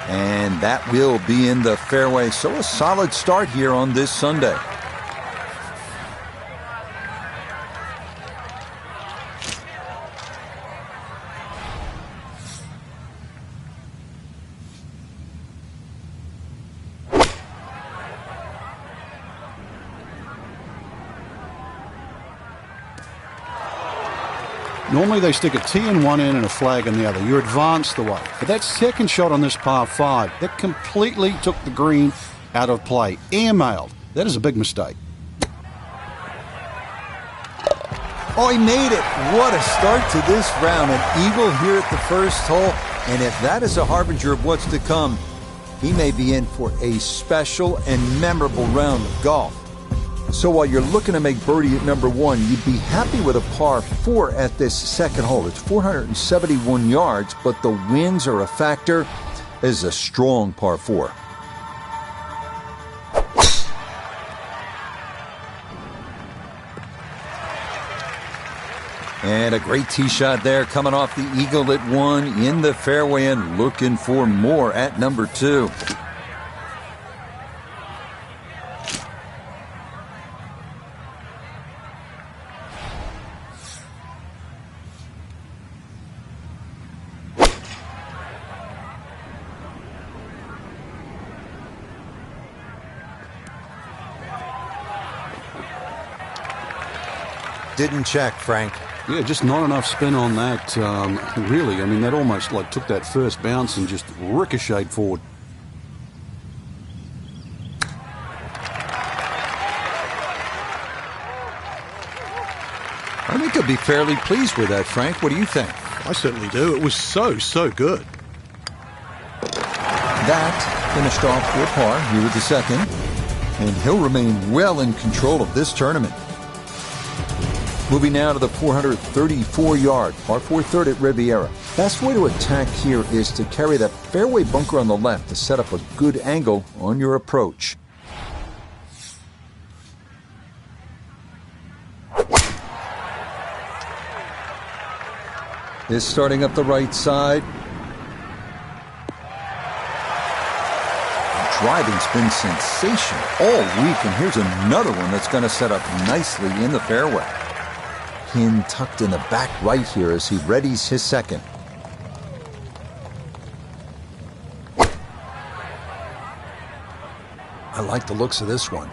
And that will be in the fairway, so a solid start here on this Sunday. Normally they stick a tee in one end and a flag in the other. You advance the way. But that second shot on this par 5, that completely took the green out of play. Airmailed. That is a big mistake. Oh, he made it. What a start to this round. An eagle here at the first hole. And if that is a harbinger of what's to come, he may be in for a special and memorable round of golf. So while you're looking to make birdie at number 1, you'd be happy with a par 4 at this second hole. It's 471 yards, but the winds are a factor. It is a strong par 4. And a great tee shot there coming off the eagle at 1 in the fairway and looking for more at number 2. Didn't check, Frank. Yeah, just not enough spin on that. Really, I mean, that almost like took that first bounce and just ricocheted forward. I think he'll be fairly pleased with that, Frank. What do you think? I certainly do. It was so good. That finished off for par here with the second. And he'll remain well in control of this tournament. Moving now to the 434-yard par 4 third at Riviera. Best way to attack here is to carry that fairway bunker on the left to set up a good angle on your approach. Is starting up the right side. The driving's been sensational all week, and here's another one that's going to set up nicely in the fairway. Pin tucked in the back right here as he readies his second. I like the looks of this one.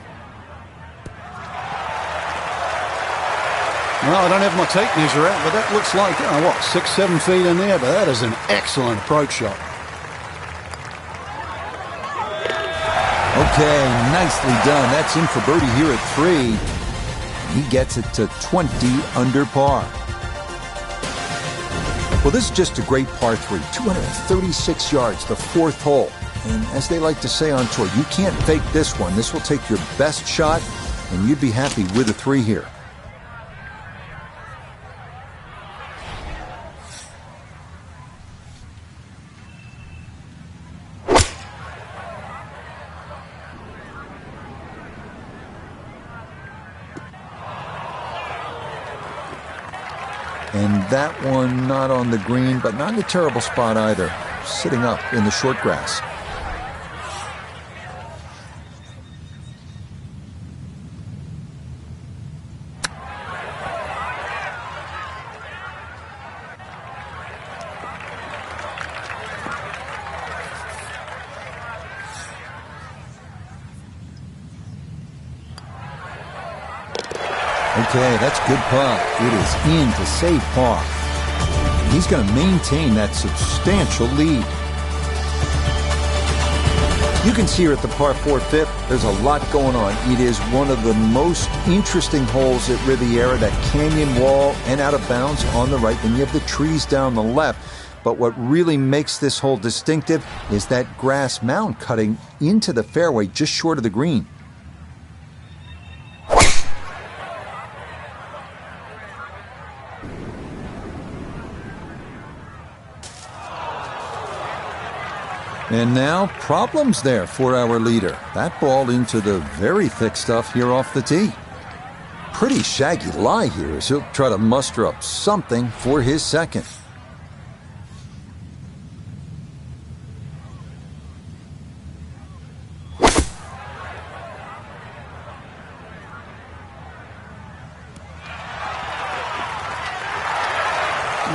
Well, I don't have my tape measure out, but that looks like, 6-7 feet in there, but that is an excellent approach shot. Okay, nicely done. That's in for birdie here at 3. He gets it to 20 under par. Well, this is just a great par 3. 236 yards, the 4th hole. And as they like to say on tour, you can't fake this one. This will take your best shot, and you'd be happy with a 3 here. And that one not on the green, but not in a terrible spot either. Sitting up in the short grass. Okay, that's good putt. It is in to save par. He's going to maintain that substantial lead. You can see here at the par 4 fifth, there's a lot going on. It is one of the most interesting holes at Riviera, that canyon wall and out of bounds on the right. Then you have the trees down the left. But what really makes this hole distinctive is that grass mound cutting into the fairway just short of the green. And now, problems there for our leader. That ball into the very thick stuff here off the tee. Pretty shaggy lie here as he'll try to muster up something for his second.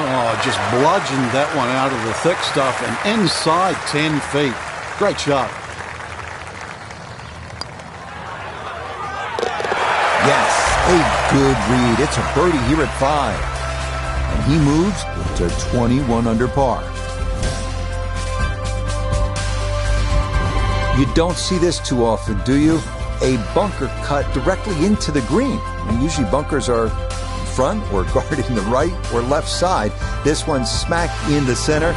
Oh, just bludgeoned that one out of the thick stuff and inside 10 feet. Great shot. Yes, a good read. It's a birdie here at 5. And he moves to 21 under par. You don't see this too often, do you? A bunker cut directly into the green. And usually bunkers are front or guarding the right or left side. This one's smack in the center.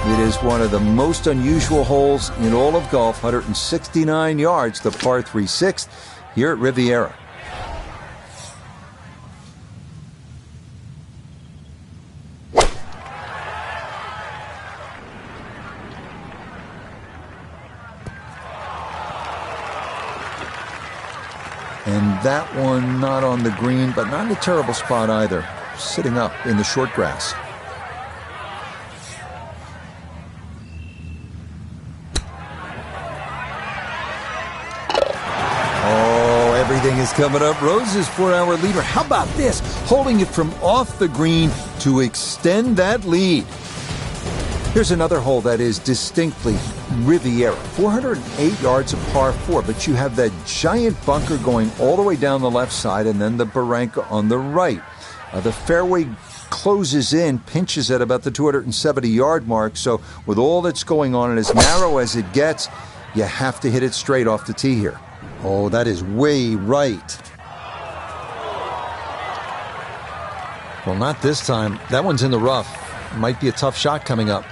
It is one of the most unusual holes in all of golf. 169 yards, the par 3 sixth here at Riviera. And that one not on the green, but not in a terrible spot either. Sitting up in the short grass. Oh, everything is coming up roses for our leader. How about this? Holding it from off the green to extend that lead. Here's another hole that is distinctly Riviera. 408 yards of par 4, but you have that giant bunker going all the way down the left side and then the barranca on the right. The fairway closes in, pinches at about the 270-yard mark, so with all that's going on and as narrow as it gets, you have to hit it straight off the tee here. Oh, that is way right. Well, not this time. That one's in the rough. Might be a tough shot coming up.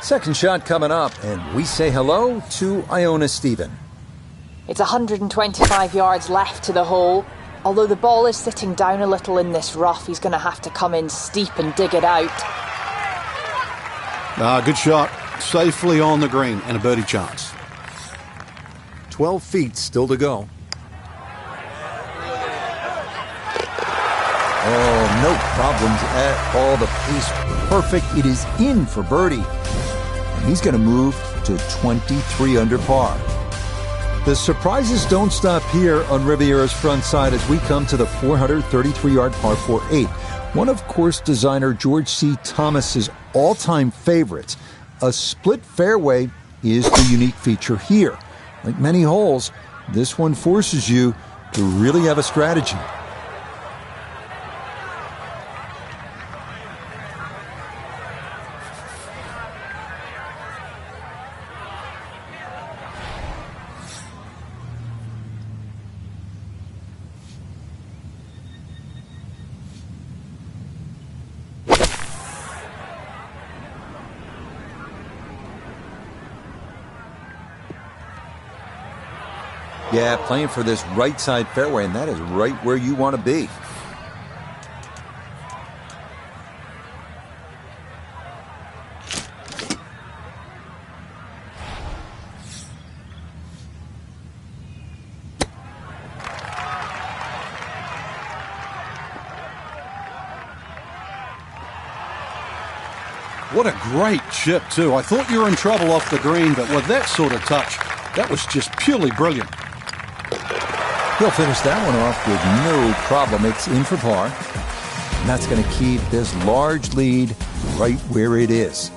Second shot coming up, and we say hello to Iona Stephen. It's 125 yards left to the hole. Although the ball is sitting down a little in this rough, he's going to have to come in steep and dig it out. Good shot. Safely on the green and a birdie chance. 12 feet still to go. Oh, no problems at all. The pace perfect. It is in for birdie. And he's going to move to 23 under par. The surprises don't stop here on Riviera's front side as we come to the 433-yard par 4-8. One of course designer George C. Thomas's all-time favorites. A split fairway is the unique feature here. Like many holes, this one forces you to really have a strategy. Yeah, playing for this right side fairway, and that is right where you want to be. What a great chip, too. I thought you were in trouble off the green, but with that sort of touch, that was just purely brilliant. He'll finish that one off with no problem. It's in for par. And that's going to keep this large lead right where it is.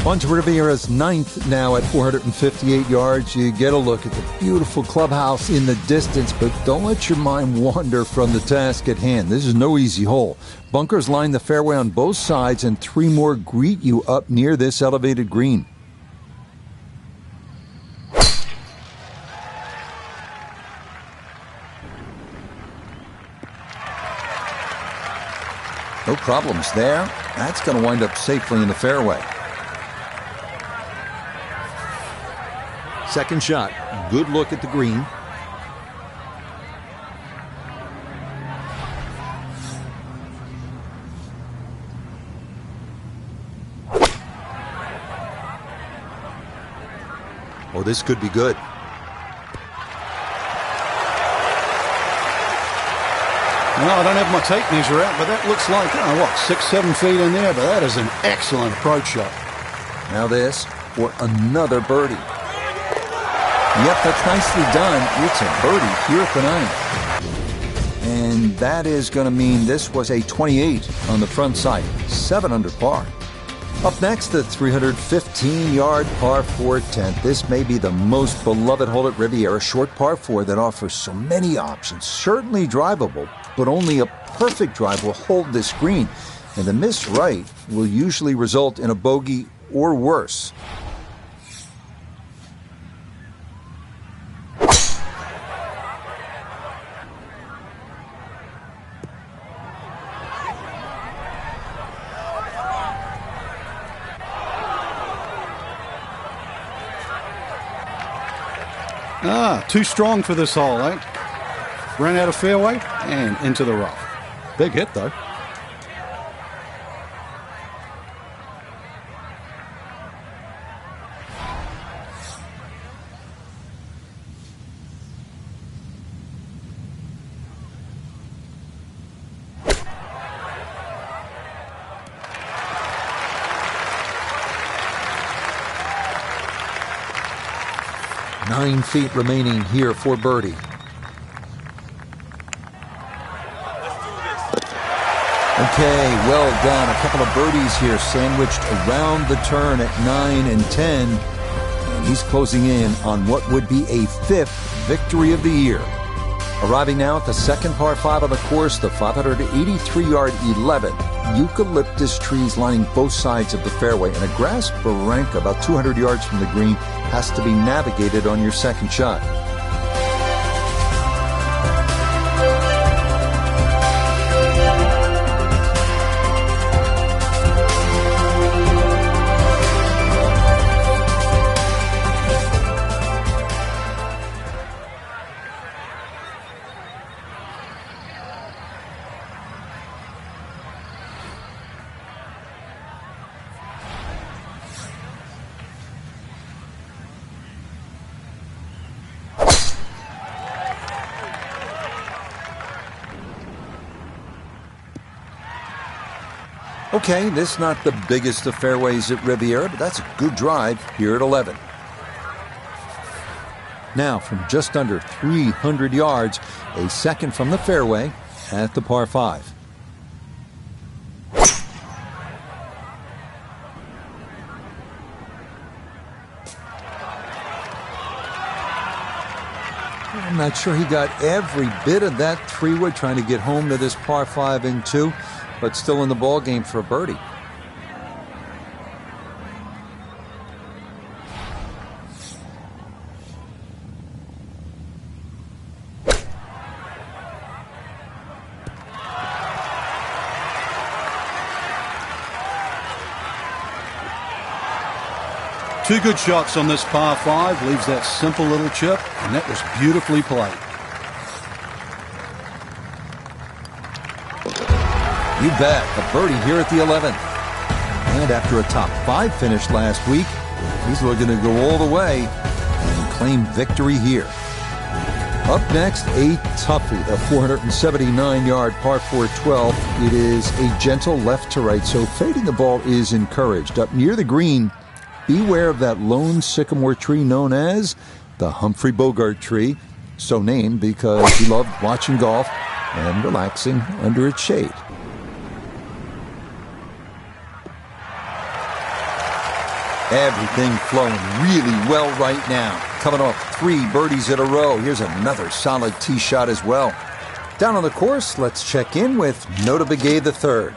On to Riviera's ninth now at 458 yards. You get a look at the beautiful clubhouse in the distance, but don't let your mind wander from the task at hand. This is no easy hole. Bunkers line the fairway on both sides, and three more greet you up near this elevated green. No problems there. That's going to wind up safely in the fairway. Second shot. Good look at the green. Oh, this could be good. No, I don't have my tape measure out, but that looks like, 6-7 feet in there, but that is an excellent approach shot. Now this for another birdie. Yep, that's nicely done. It's a birdie here at the ninth. And that is going to mean this was a 28 on the front side, 7 under par. Up next, the 315-yard par 4 10th. This may be the most beloved hole at Riviera, short par 4 that offers so many options. Certainly drivable, but only a perfect drive will hold this green. And the miss right will usually result in a bogey or worse. Too strong for this hole, eh? Ran out of fairway and into the rough. Big hit, though. Nine feet remaining here for birdie. Okay, well done. A couple of birdies here sandwiched around the turn at 9 and 10. And he's closing in on what would be a 5th victory of the year. Arriving now at the second par 5 on the course, the 583-yard 11. Eucalyptus trees lining both sides of the fairway, and a grass barranca about 200 yards from the green has to be navigated on your second shot. Okay, this is not the biggest of fairways at Riviera, but that's a good drive here at 11. Now, from just under 300 yards, a second from the fairway at the par 5. I'm not sure he got every bit of that 3-wood trying to get home to this par 5 and 2, but still in the ball game for a birdie. Two good shots on this par 5, leaves that simple little chip, and that was beautifully played. You bet, a birdie here at the 11th. And after a top 5 finish last week, he's looking to go all the way and claim victory here. Up next, a toughie, a 479-yard par 4 12. It is a gentle left to right, so fading the ball is encouraged. Up near the green, beware of that lone sycamore tree known as the Humphrey Bogart tree, so named because he loved watching golf and relaxing under its shade. Everything flowing really well right now. Coming off 3 birdies in a row. Here's another solid tee shot as well. Down on the course, let's check in with Nota Begay III.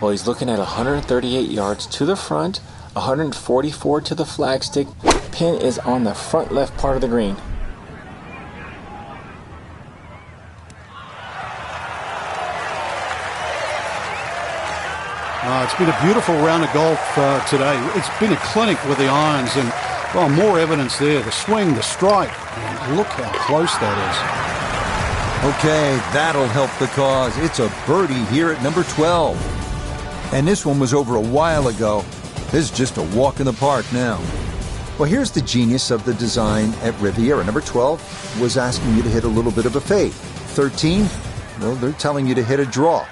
Well, he's looking at 138 yards to the front, 144 to the flagstick. Pin is on the front left part of the green. It's been a beautiful round of golf today. It's been a clinic with the irons, and well, more evidence there. The swing, the strike, and look how close that is. Okay, that'll help the cause. It's a birdie here at number 12. And this one was over a while ago. This is just a walk in the park now. Well, here's the genius of the design at Riviera. Number 12 was asking you to hit a little bit of a fade. 13, well, they're telling you to hit a draw.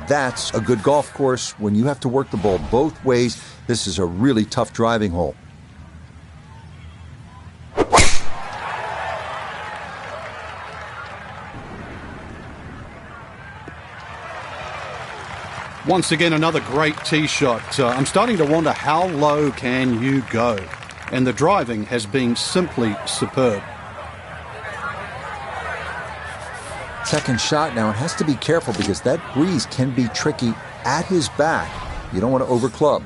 That's a good golf course when you have to work the ball both ways. This is a really tough driving hole. Once again, another great tee shot. I'm starting to wonder how low can you go? And the driving has been simply superb. Second shot now, it has to be careful because that breeze can be tricky at his back. You don't want to overclub.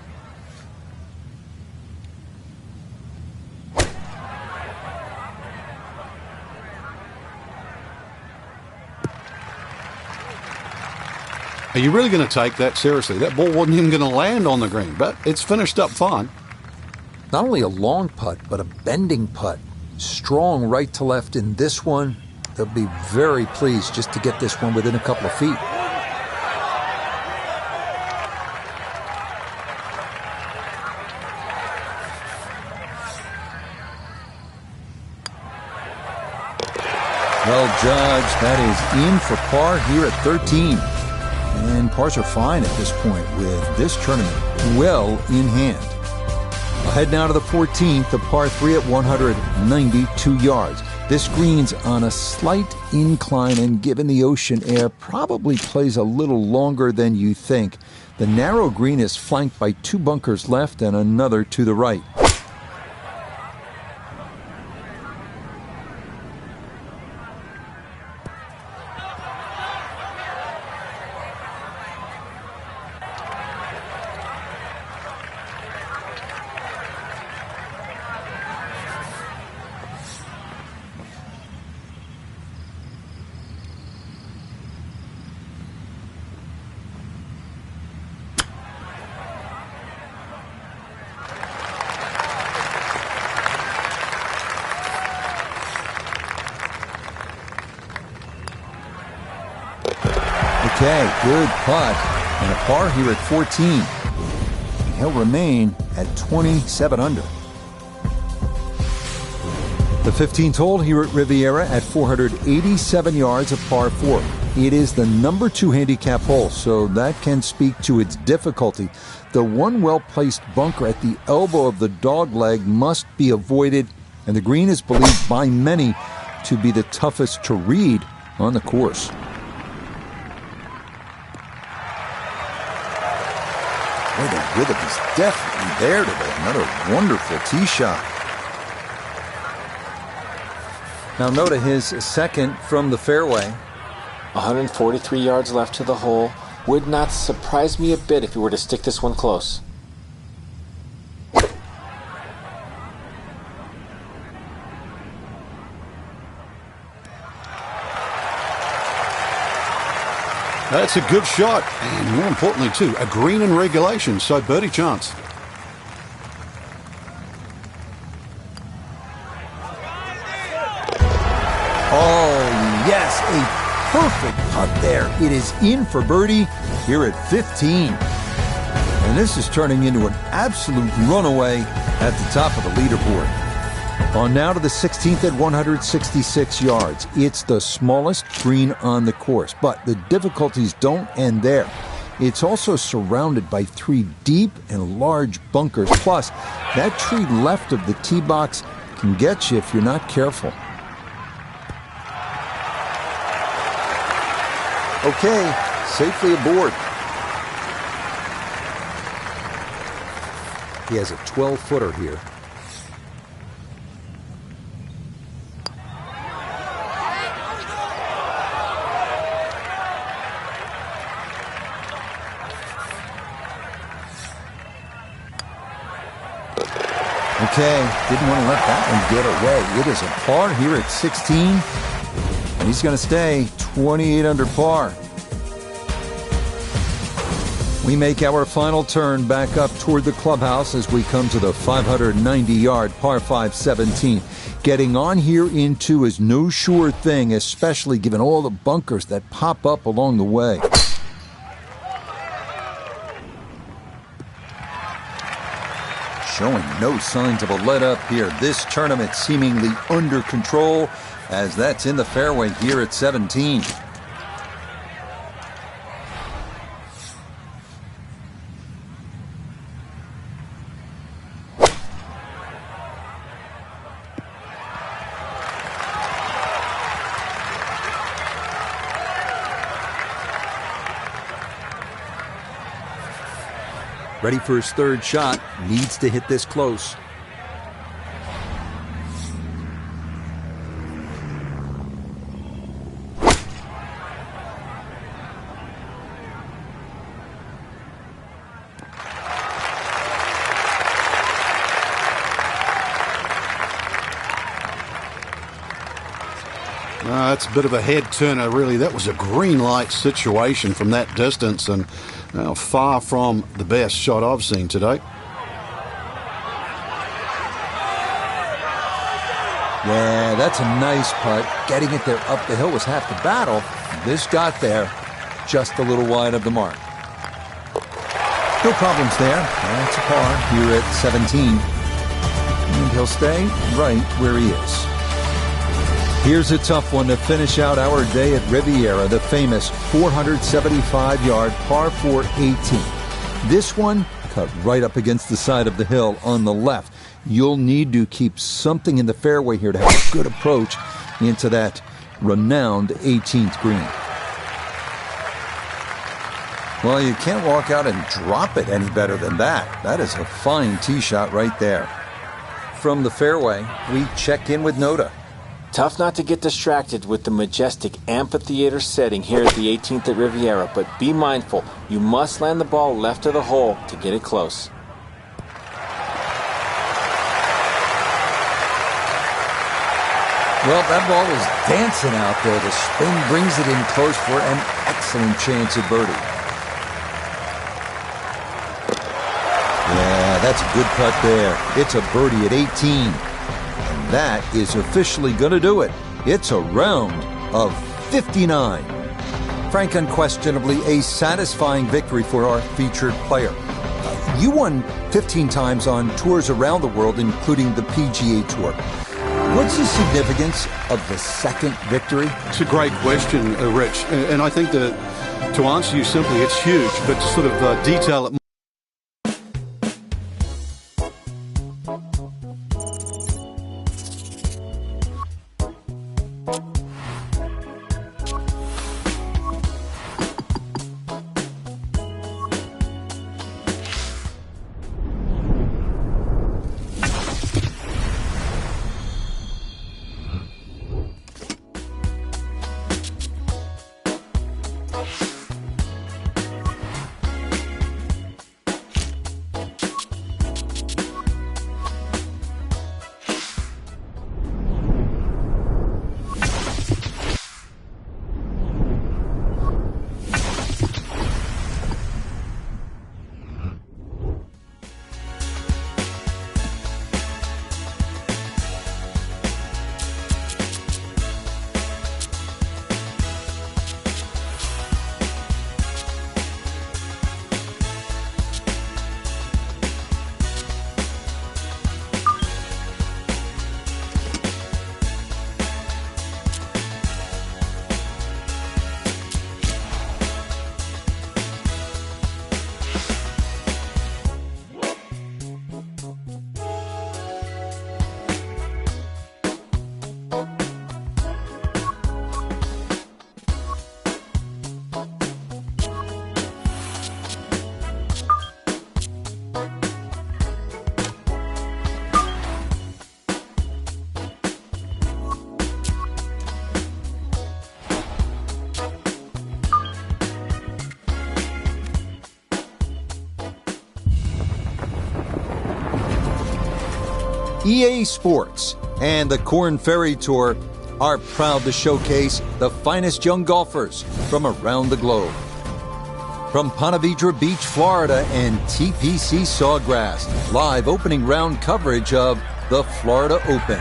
Are you really going to take that seriously? That ball wasn't even going to land on the green, but it's finished up fine. Not only a long putt, but a bending putt. Strong right to left in this one. They'll be very pleased just to get this one within a couple of feet. Well judged. That is in for par here at 13. And pars are fine at this point with this tournament well in hand. Ahead now to the 14th, the par 3 at 192 yards. This green's on a slight incline and given the ocean air probably plays a little longer than you think. The narrow green is flanked by 2 bunkers left and another to the right. Okay, good putt, and a par here at 14. He'll remain at 27 under. The 15th hole here at Riviera at 487 yards of par 4. It is the number 2 handicap hole, so that can speak to its difficulty. The one well-placed bunker at the elbow of the dogleg must be avoided, and the green is believed by many to be the toughest to read on the course. Boy, the rhythm is definitely there today. Another wonderful tee shot. Now Noda, his second from the fairway. 143 yards left to the hole. Would not surprise me a bit if he were to stick this one close. That's a good shot, and more importantly too, a green in regulation, so birdie chance. Oh, yes, a perfect putt there. It is in for birdie here at 15. And this is turning into an absolute runaway at the top of the leaderboard. On now to the 16th at 166 yards. It's the smallest green on the course, but the difficulties don't end there. It's also surrounded by 3 deep and large bunkers. Plus, that tree left of the tee box can get you if you're not careful. Okay, safely aboard. He has a 12-footer here. Okay, didn't want to let that one get away. It is a par here at 16, and he's going to stay 28 under par. We make our final turn back up toward the clubhouse as we come to the 590-yard par 5 17. Getting on here in 2 is no sure thing, especially given all the bunkers that pop up along the way. Showing no signs of a let-up here. This tournament seemingly under control, as that's in the fairway here at 17. Ready for his third shot. Needs to hit this close. That's a bit of a head turner, really. That was a green light situation from that distance, and far from the best shot I've seen today. Yeah, that's a nice putt. Getting it there up the hill was half the battle. This got there just a little wide of the mark. No problems there. That's a par here at 17. And he'll stay right where he is. Here's a tough one to finish out our day at Riviera, the famous 475-yard par 4 18. This one cut right up against the side of the hill on the left. You'll need to keep something in the fairway here to have a good approach into that renowned 18th green. Well, you can't walk out and drop it any better than that. That is a fine tee shot right there. From the fairway, we check in with Noda. Tough not to get distracted with the majestic amphitheater setting here at the 18th at Riviera, but be mindful, you must land the ball left of the hole to get it close. Well, that ball is dancing out there. The spin brings it in close for an excellent chance at birdie. Yeah, that's a good putt there. It's a birdie at 18. That is officially going to do it. It's a round of 59. Frank, unquestionably a satisfying victory for our featured player. You won 15 times on tours around the world, including the PGA Tour. What's the significance of the second victory? It's a great question, Rich. And I think that to answer you simply, it's huge, but to sort of detail it more. EA Sports and the Korn Ferry Tour are proud to showcase the finest young golfers from around the globe. From Ponte Vedra Beach, Florida and TPC Sawgrass, live opening round coverage of the Florida Open.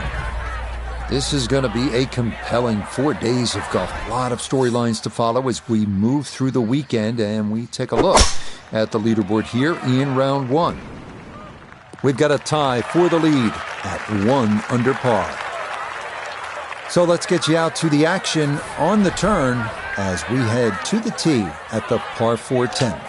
This is going to be a compelling 4 days of golf. A lot of storylines to follow as we move through the weekend, and we take a look at the leaderboard here in round one. We've got a tie for the lead at 1 under par. So let's get you out to the action on the turn as we head to the tee at the par 4 10th.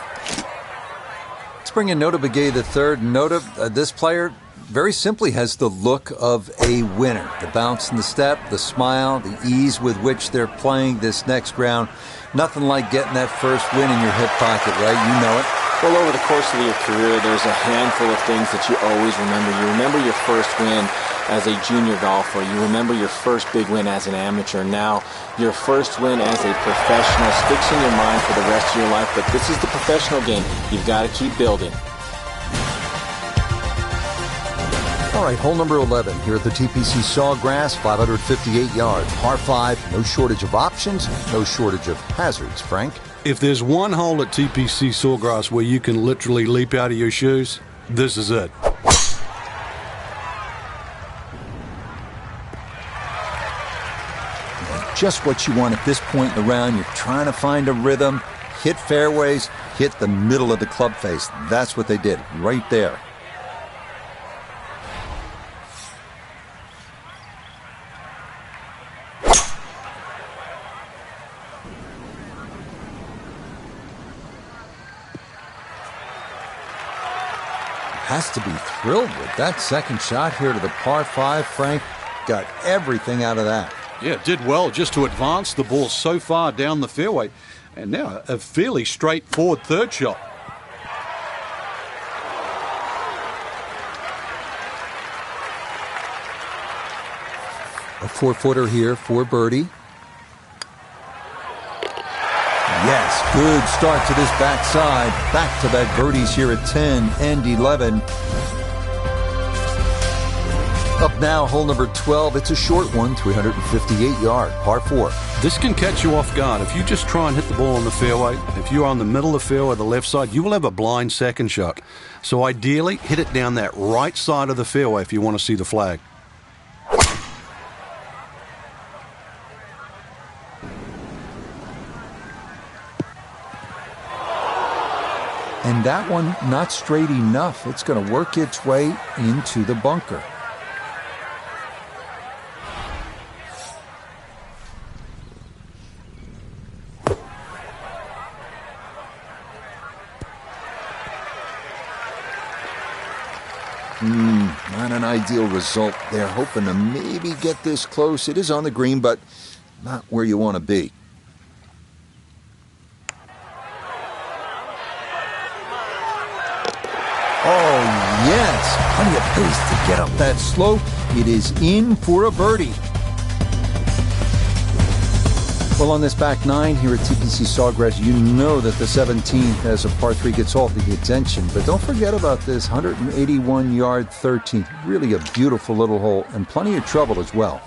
Let's bring in Nota Begay III. Nota, this player very simply has the look of a winner. The bounce in the step, the smile, the ease with which they're playing this next round. Nothing like getting that first win in your hip pocket, right? You know it. Well, over the course of your career, there's a handful of things that you always remember. You remember your first win as a junior golfer. You remember your first big win as an amateur. Now, your first win as a professional sticks in your mind for the rest of your life, but this is the professional game. You've got to keep building. All right, hole number 11 here at the TPC Sawgrass, 558 yards, par 5, no shortage of options, no shortage of hazards, Frank. If there's one hole at TPC Sawgrass where you can literally leap out of your shoes, this is it. Just what you want at this point in the round. You're trying to find a rhythm, hit fairways, hit the middle of the club face. That's what they did right there. Has to be thrilled with that second shot here to the par 5. Frank got everything out of that. Yeah, did well just to advance the ball so far down the fairway. And now a fairly straightforward third shot. A 4-footer here for birdie. Yes, good start to this backside. Back-to-back birdies here at 10 and 11. Up now, hole number 12. It's a short one, 358-yard, par 4. This can catch you off guard. If you just try and hit the ball on the fairway, if you're on the middle of the fairway, the left side, you will have a blind second shot. So ideally, hit it down that right side of the fairway if you want to see the flag. And that one not straight enough. It's going to work its way into the bunker. Not an ideal result. They're hoping to maybe get this close. It is on the green, but not where you want to be. Oh, yes. Plenty of pace to get up that slope. It is in for a birdie. Well, on this back nine here at TPC Sawgrass, you know that the 17th as a par 3 gets all the attention. But don't forget about this 181-yard 13th. Really a beautiful little hole and plenty of trouble as well.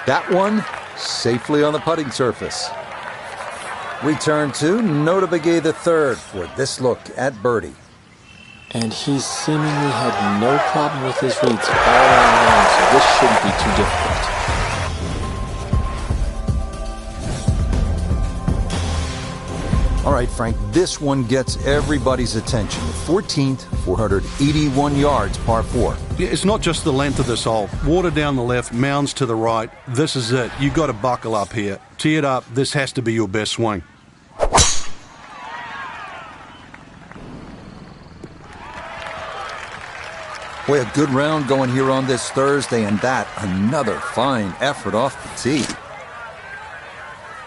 That one safely on the putting surface. Return to Nota Begay III for this look at birdie. And he seemingly had no problem with his reads all around, so this shouldn't be too difficult. All right, Frank, this one gets everybody's attention. The 14th, 481 yards, par 4. Yeah, it's not just the length of this hole. Water down the left, mounds to the right. This is it. You've got to buckle up here. Tee it up. This has to be your best swing. Boy, a good round going here on this Thursday, and that another fine effort off the tee.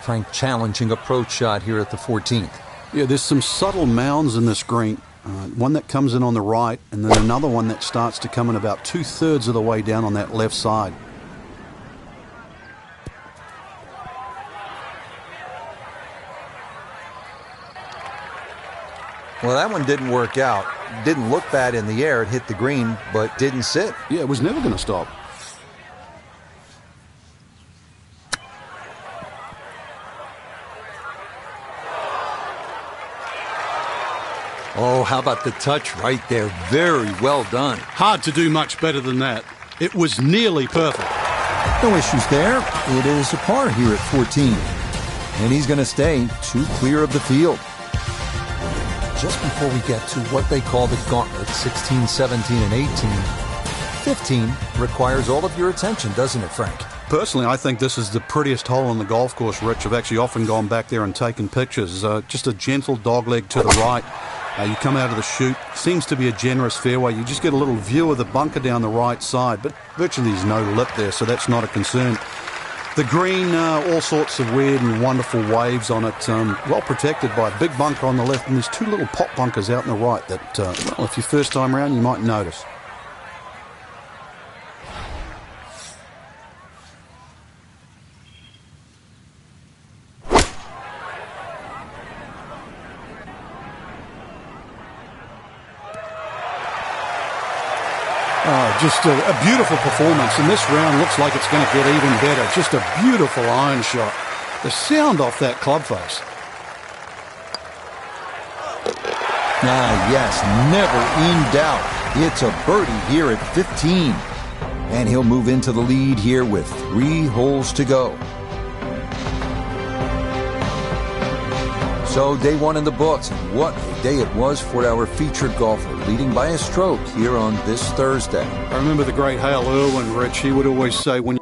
Frank, challenging approach shot here at the 14th. Yeah, there's some subtle mounds in this green. One that comes in on the right, and then another one that starts to come in about 2/3 of the way down on that left side. Well, that one didn't work out. Didn't look bad in the air. It hit the green, but didn't sit. Yeah, it was never going to stop. Oh, how about the touch right there? Very well done. Hard to do much better than that. It was nearly perfect. No issues there. It is a par here at 14. And he's going to stay 2 clear of the field. Just before we get to what they call the gauntlet, 16, 17, and 18, 15 requires all of your attention, doesn't it, Frank? Personally, I think this is the prettiest hole on the golf course, Rich. I've actually often gone back there and taken pictures. Just a gentle dogleg to the right. You come out of the chute, seems to be a generous fairway. You just get a little view of the bunker down the right side, but virtually there's no lip there, so that's not a concern. The green, all sorts of weird and wonderful waves on it, well protected by a big bunker on the left, and there's 2 little pop bunkers out on the right that, well, if you're first time around, you might notice. Just a beautiful performance, and this round looks like it's going to get even better. Just a beautiful iron shot. The sound off that club face. Yes, never in doubt. It's a birdie here at 15. And he'll move into the lead here with 3 holes to go. So day 1 in the books, and what a day it was for our featured golfer, leading by a stroke here on this Thursday. I remember the great Hale Irwin, Rich. He would always say, when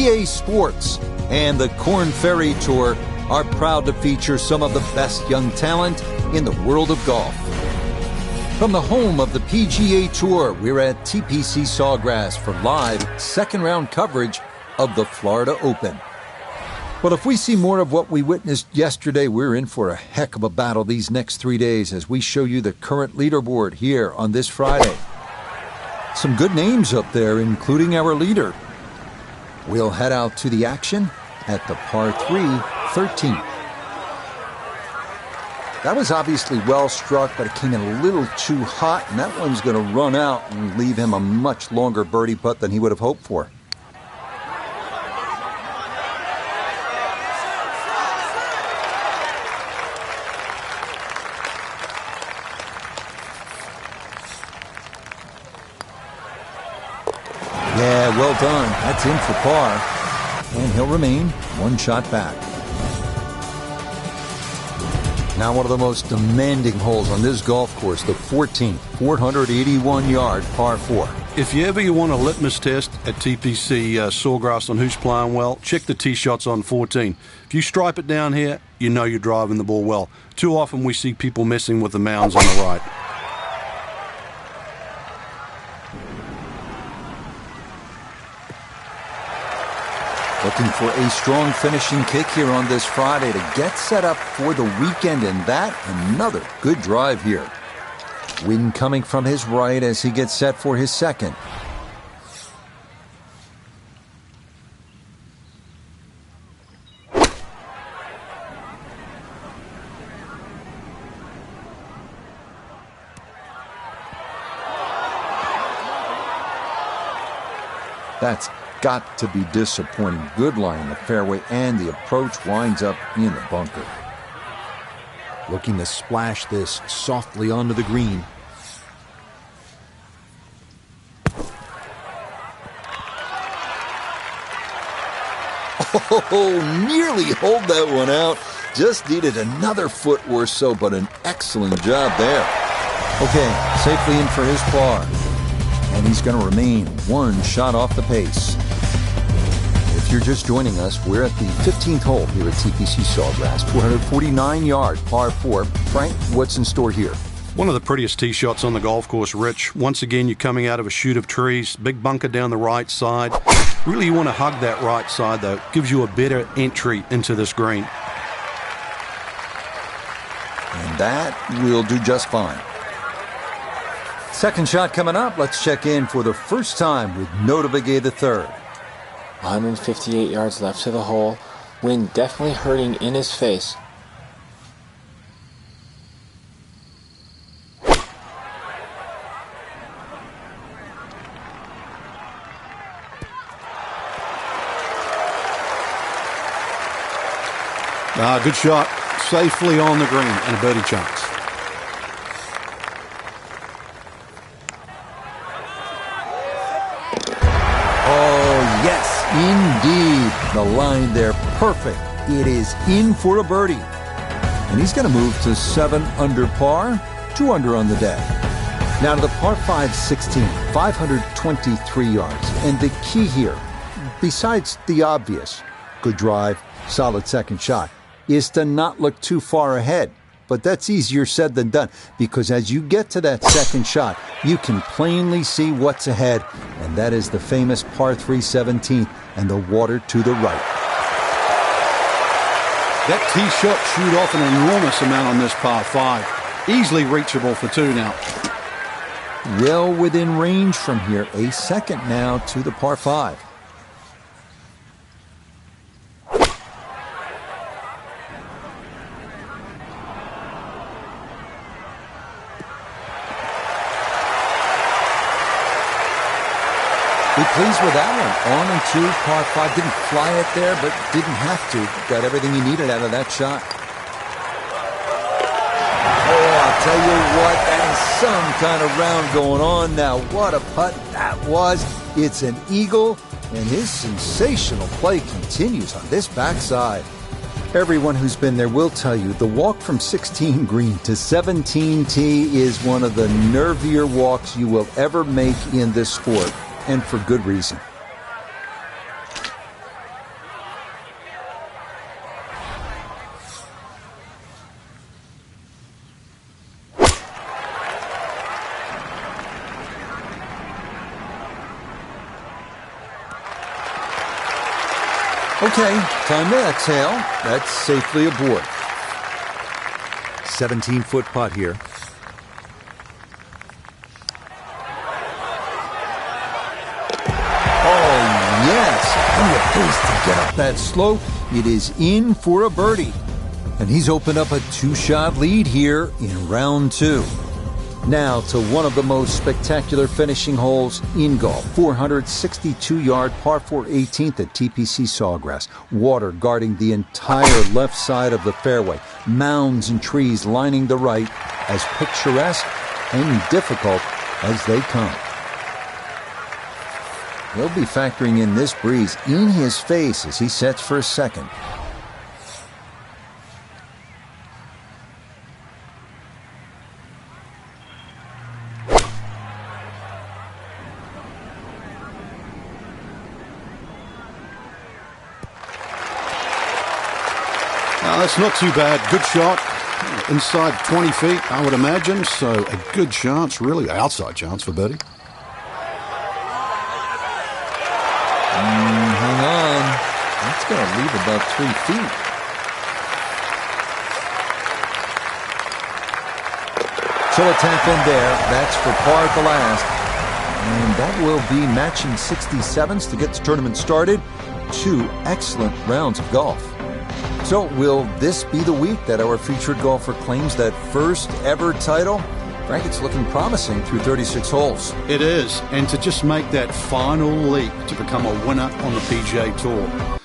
EA Sports and the Korn Ferry Tour are proud to feature some of the best young talent in the world of golf. From the home of the PGA Tour, we're at TPC Sawgrass for live second-round coverage of the Florida Open. Well, if we see more of what we witnessed yesterday, we're in for a heck of a battle these next 3 days as we show you the current leaderboard here on this Friday. Some good names up there, including our leader. We'll head out to the action at the par 3, 13th. That was obviously well struck, but it came in a little too hot, and that one's going to run out and leave him a much longer birdie putt than he would have hoped for. Yeah, well done. That's in for par. And he'll remain one shot back. Now one of the most demanding holes on this golf course, the 14th, 481-yard par 4. If you ever want a litmus test at TPC Sawgrass on who's playing well, check the tee shots on 14. If you stripe it down here, you know you're driving the ball well. Too often we see people messing with the mounds on the right. Looking for a strong finishing kick here on this Friday to get set up for the weekend, and that another good drive here. Wind coming from his right as he gets set for his second. That's got to be disappointing. Good line in the fairway, and the approach winds up in the bunker. Looking to splash this softly onto the green. Oh, nearly hold that one out. Just needed another foot or so, but an excellent job there. Okay, safely in for his par. And he's going to remain one shot off the pace. If you're just joining us, we're at the 15th hole here at TPC Sawgrass, 449-yard par 4. Frank, what's in store here? One of the prettiest tee shots on the golf course, Rich. Once again, you're coming out of a chute of trees, big bunker down the right side. Really, you want to hug that right side, though. Gives you a better entry into this green. And that will do just fine. Second shot coming up. Let's check in for the first time with Notavigay III. 158 yards left to the hole. Wind definitely hurting in his face. Good shot. Safely on the green and a birdie chance. Indeed, the line there, perfect. It is in for a birdie. And he's going to move to 7 under par, 2 under on the day. Now to the par 5 16, 523 yards. And the key here, besides the obvious, good drive, solid second shot, is to not look too far ahead. But that's easier said than done, because as you get to that second shot, you can plainly see what's ahead, and that is the famous par 3 17th and the water to the right. That tee shot shoot off an enormous amount on this par 5. Easily reachable for 2 now. Well within range from here. A second now to the par 5. Be pleased with that one. On and 2, par 5. Didn't fly it there, but didn't have to. Got everything he needed out of that shot. Oh, I'll tell you what, that is some kind of round going on now. What a putt that was. It's an eagle, and his sensational play continues on this backside. Everyone who's been there will tell you the walk from 16 green to 17 tee is one of the nervier walks you will ever make in this sport. And for good reason. Okay, time to exhale. That's safely aboard. 17-foot putt here. Oh, yes. Plenty of pace to get up that slope. It is in for a birdie. And he's opened up a 2-shot lead here in round 2. Now to one of the most spectacular finishing holes in golf. 462-yard par 4 18th at TPC Sawgrass. Water guarding the entire left side of the fairway. Mounds and trees lining the right, as picturesque and difficult as they come. He'll be factoring in this breeze in his face as he sets for a second. That's not too bad. Good shot. Inside 20 feet, I would imagine. So a good chance, really outside chance for birdie. Hang on. That's going to leave about 3 feet. So a tap in there. That's for par at the last. And that will be matching 67s to get the tournament started. 2 excellent rounds of golf. So will this be the week that our featured golfer claims that first ever title? Frank, it's looking promising through 36 holes. It is. And to just make that final leap to become a winner on the PGA Tour.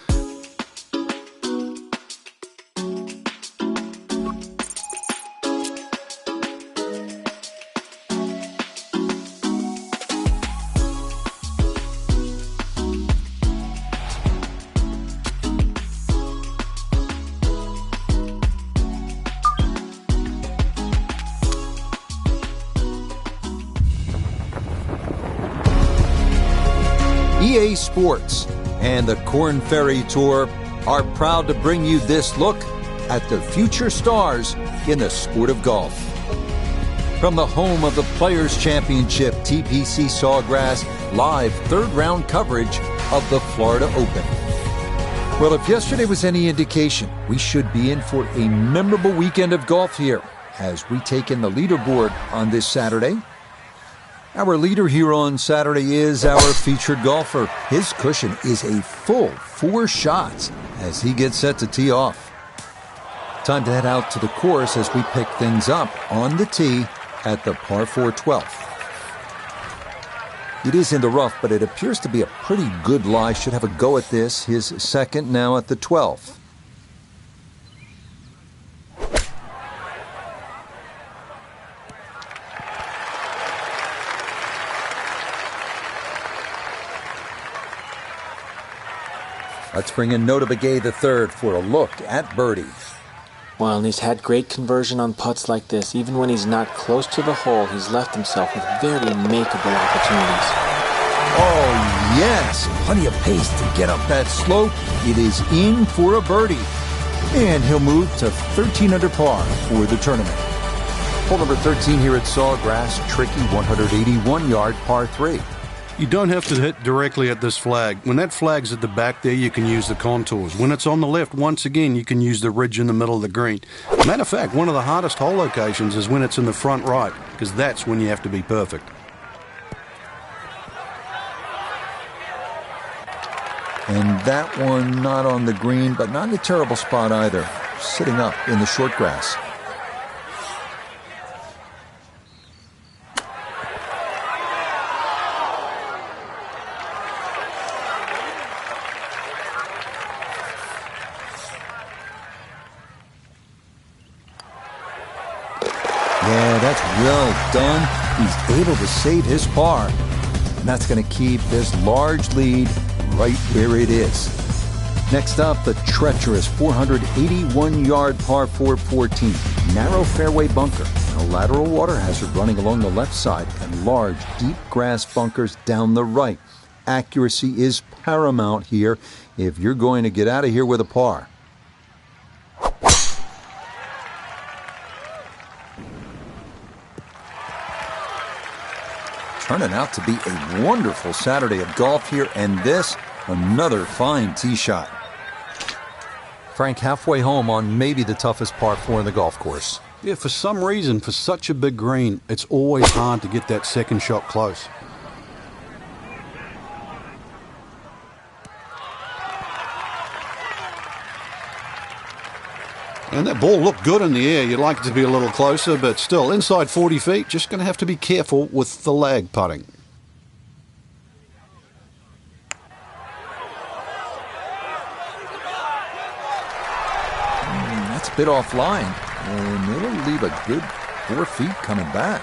EA Sports and the Korn Ferry Tour are proud to bring you this look at the future stars in the sport of golf. From the home of the Players' Championship, TPC Sawgrass, live third-round coverage of the Florida Open. Well, if yesterday was any indication, we should be in for a memorable weekend of golf here as we take in the leaderboard on this Saturday. Our leader here on Saturday is our featured golfer. His cushion is a full 4 shots as he gets set to tee off. Time to head out to the course as we pick things up on the tee at the par 4 12th. It is in the rough, but it appears to be a pretty good lie. Should have a go at this. His second now at the 12th. Let's bring in Nota Begay III for a look at birdie. Well, and he's had great conversion on putts like this. Even when he's not close to the hole, he's left himself with very makeable opportunities. Oh, yes. Plenty of pace to get up that slope. It is in for a birdie. And he'll move to 13 under par for the tournament. Hole number 13 here at Sawgrass. Tricky 181-yard par 3. You don't have to hit directly at this flag. When that flag's at the back there, you can use the contours. When it's on the left, once again, you can use the ridge in the middle of the green. Matter of fact, one of the hardest hole locations is when it's in the front right, because that's when you have to be perfect. And that one not on the green, but not in a terrible spot either. Sitting up in the short grass. Yeah, that's well done. He's able to save his par. And that's going to keep this large lead right where it is. Next up, the treacherous 481-yard par 4 14. Narrow fairway bunker. A lateral water hazard running along the left side and large, deep grass bunkers down the right. Accuracy is paramount here if you're going to get out of here with a par. Turning out to be a wonderful Saturday of golf here, and this, another fine tee shot. Frank, halfway home on maybe the toughest par 4 in the golf course. Yeah, for some reason, for such a big green, it's always hard to get that second shot close. And that ball looked good in the air. You'd like it to be a little closer, but still, inside 40 feet, just going to have to be careful with the lag putting. That's a bit offline, and it'll leave a good 4 feet coming back.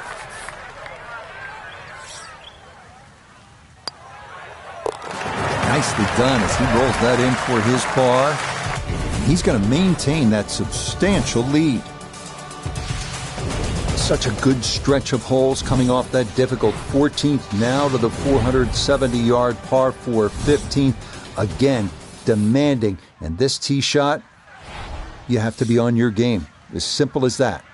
Nicely done as he rolls that in for his par. He's going to maintain that substantial lead. Such a good stretch of holes coming off that difficult 14th now to the 470-yard par 4 15th. Again, demanding. And this tee shot, you have to be on your game. As simple as that.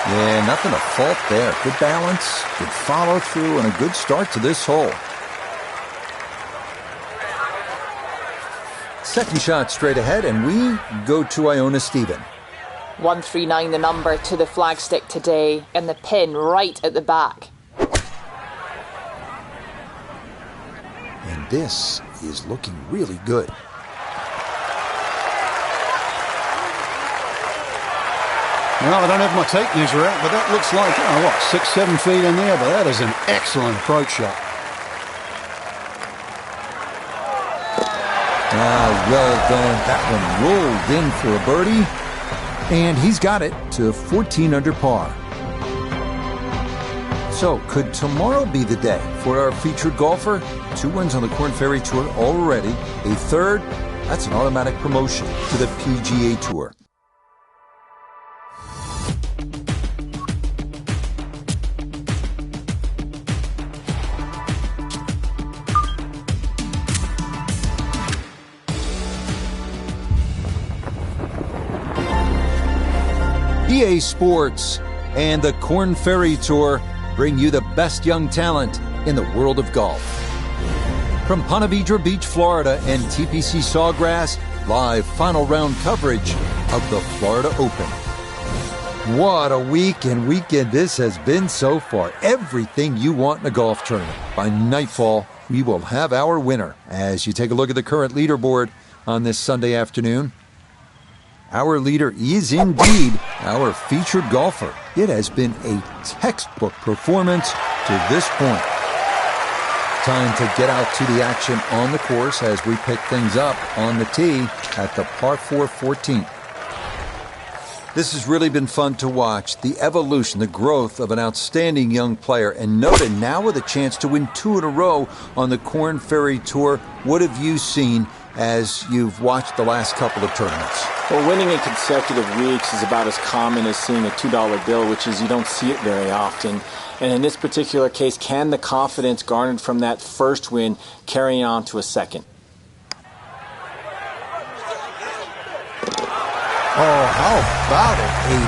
Yeah, nothing to fault there. Good balance, good follow through, and a good start to this hole. Second shot straight ahead, and we go to Iona Stephen. 139 the number to the flagstick today, and the pin right at the back. And this is looking really good. Well, I don't have my tape measure out, but that looks like, 6-7 feet in there, but that is an excellent approach shot. Well done. That one rolled in for a birdie, and he's got it to 14 under par. So, could tomorrow be the day for our featured golfer? 2 wins on the Korn Ferry Tour already. A third, that's an automatic promotion to the PGA Tour. EA Sports and the Korn Ferry Tour bring you the best young talent in the world of golf. From Ponte Vedra Beach, Florida and TPC Sawgrass, live final round coverage of the Florida Open. What a week and weekend this has been so far. Everything you want in a golf tournament. By nightfall, we will have our winner. As you take a look at the current leaderboard on this Sunday afternoon, our leader is indeed our featured golfer. It has been a textbook performance to this point. Time to get out to the action on the course as we pick things up on the tee at the par 4 14th. This has really been fun to watch. The evolution, the growth of an outstanding young player. And Noda now with a chance to win 2 in a row on the Korn Ferry Tour. What have you seen as you've watched the last couple of tournaments? Well, winning in consecutive weeks is about as common as seeing a $2 bill, which is you don't see it very often. And in this particular case, can the confidence garnered from that first win carry on to a second? Oh, how about it? A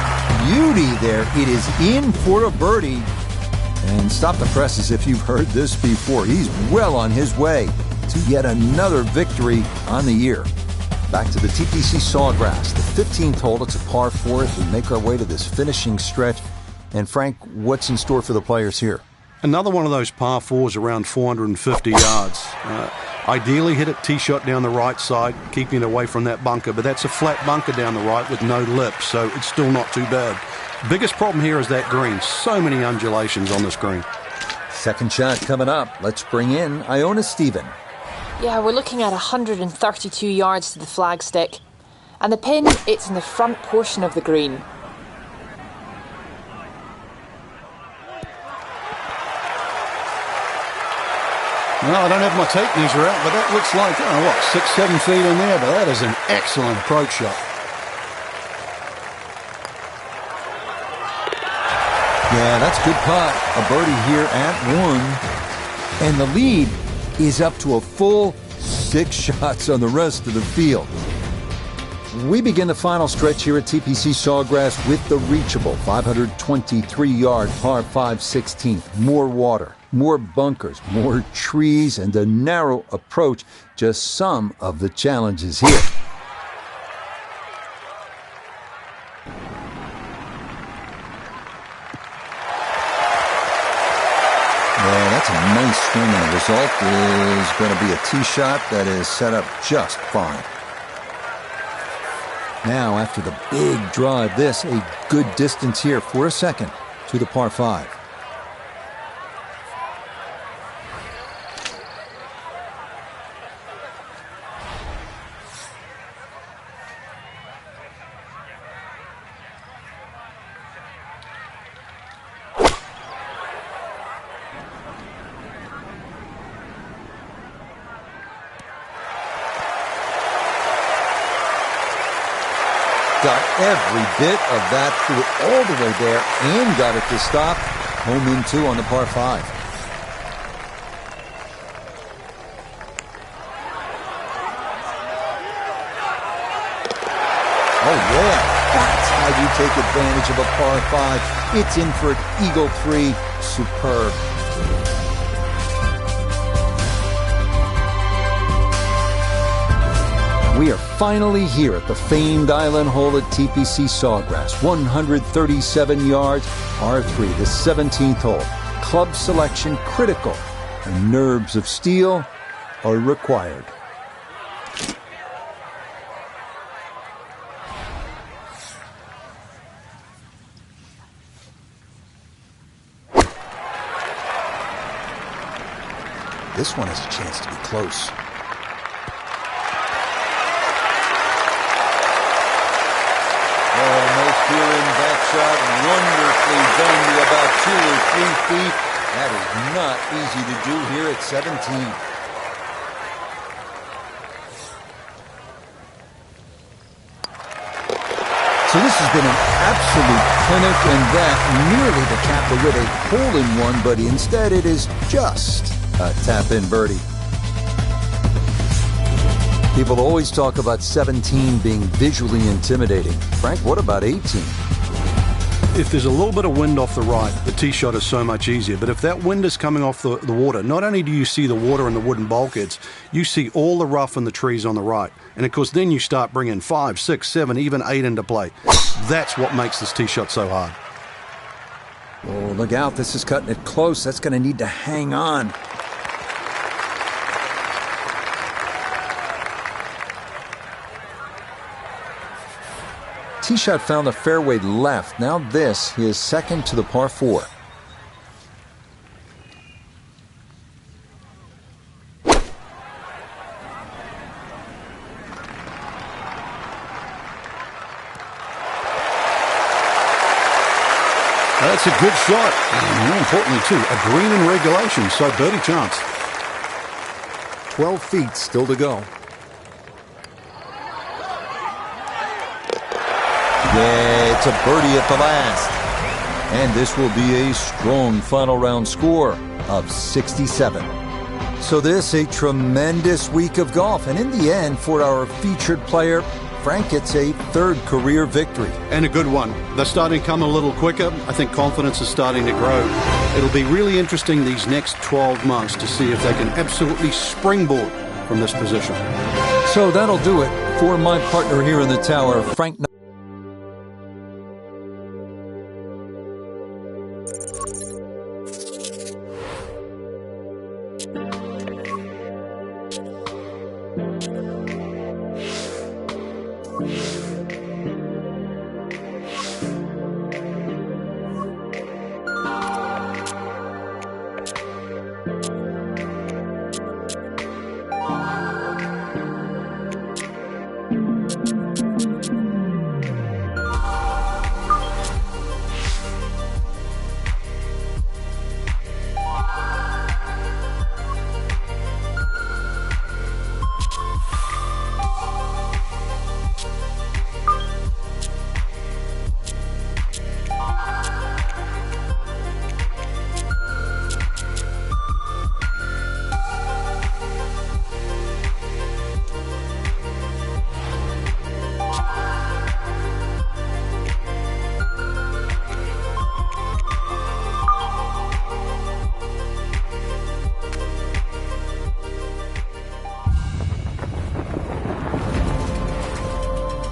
beauty there. It is in for a birdie. And stop the presses if you've heard this before. He's well on his way to yet another victory on the year. Back to the TPC Sawgrass, the 15th hole. It's a par 4 as we make our way to this finishing stretch. And Frank, what's in store for the players here? Another one of those par 4s around 450 yards. Ideally hit it tee shot down the right side, keeping it away from that bunker, but that's a flat bunker down the right with no lip, so it's still not too bad. Biggest problem here is that green. So many undulations on this green. Second shot coming up. Let's bring in Iona Stephen. Yeah, we're looking at 132 yards to the flagstick. And the pin, it's in the front portion of the green. Well, I don't have my tape measure out, but that looks like, 6-7 feet in there, but that is an excellent approach shot. Yeah, that's a good putt. A birdie here at 1. And the lead is up to a full 6 shots on the rest of the field. We begin the final stretch here at TPC Sawgrass with the reachable 523-yard par 5 16th. More water, more bunkers, more trees, and a narrow approach. Just some of the challenges here. Yeah, that's a nice swing, and the result is going to be a tee shot that is set up just fine. Now, after the big drive, this a good distance here for a second to the par 5. Got every bit of that, threw it all the way there and got it to stop. Home in 2 on the par 5. Oh yeah, that's how you take advantage of a par 5. It's in for an eagle 3. Superb. We are finally here at the famed island hole at TPC Sawgrass. 137 yards, par 3, the 17th hole. Club selection critical, and nerves of steel are required. This one has a chance to be close. Feeling that shot wonderfully done to about 2 or 3 feet. That is not easy to do here at 17. So this has been an absolute clinic, and that nearly the cap with a hole-in-one, but instead it is just a tap-in birdie. People always talk about 17 being visually intimidating. Frank, what about 18? If there's a little bit of wind off the right, the tee shot is so much easier. But if that wind is coming off the water, not only do you see the water and the wooden bulkheads, you see all the rough and the trees on the right. And of course, then you start bringing 5, 6, 7, even 8 into play. That's what makes this tee shot so hard. Oh, look out. This is cutting it close. That's going to need to hang on. Tee shot found the fairway left. Now this, his second to the par 4. That's a good shot. And more importantly, too, a green in regulation, so birdie chance. 12 feet still to go. Yeah, it's a birdie at the last. And this will be a strong final round score of 67. So this, a tremendous week of golf. And in the end, for our featured player, Frank gets a 3rd career victory. And a good one. They're starting to come a little quicker. I think confidence is starting to grow. It'll be really interesting these next 12 months to see if they can absolutely springboard from this position. So that'll do it for my partner here in the tower, Frank.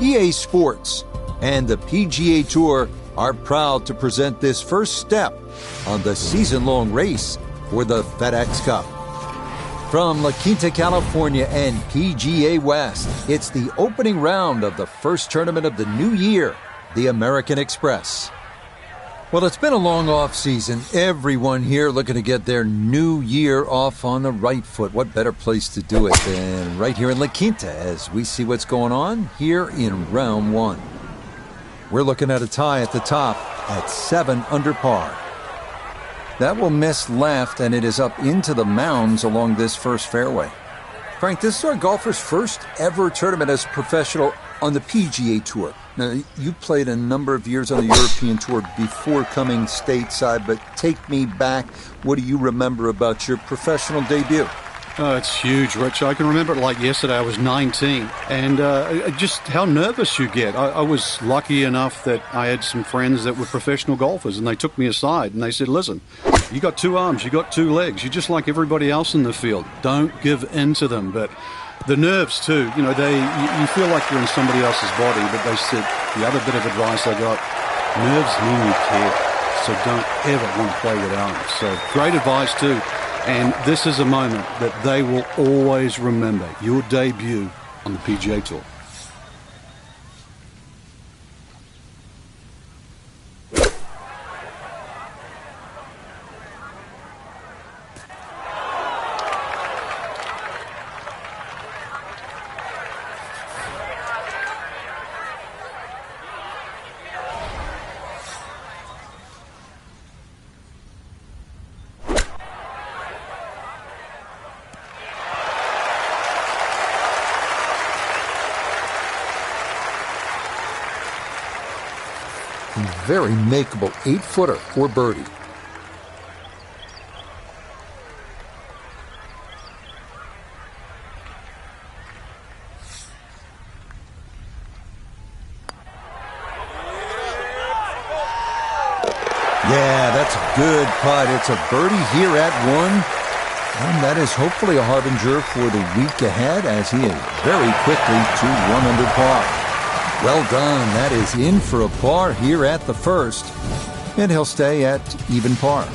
EA Sports and the PGA Tour are proud to present this first step on the season-long race for the FedEx Cup. From La Quinta, California and PGA West, it's the opening round of the first tournament of the new year, the American Express. Well, it's been a long off season. Everyone here looking to get their new year off on the right foot. What better place to do it than right here in La Quinta as we see what's going on here in round one. We're looking at a tie at the top at 7 under par. That will miss left, and it is up into the mounds along this first fairway. Frank, this is our golfer's first ever tournament as professional on the PGA Tour. Now, you played a number of years on the European Tour before coming stateside, but take me back. What do you remember about your professional debut? Oh, it's huge, Rich. I can remember it like yesterday. I was 19, and just how nervous you get. I was lucky enough that I had some friends that were professional golfers, and they took me aside, and they said, listen, you got 2 arms, you got 2 legs. You're just like everybody else in the field. Don't give in to them. But the nerves, too, you feel like you're in somebody else's body, but they said the other bit of advice I got, nerves mean you care, so don't ever want to play with arms. So great advice, too. And this is a moment that they will always remember, your debut on the PGA Tour. Very makeable 8-footer for birdie. Yeah, that's a good putt. It's a birdie here at 1. And that is hopefully a harbinger for the week ahead as he is very quickly to 1 under par. Well done. That is in for a par here at the first. And he'll stay at even par.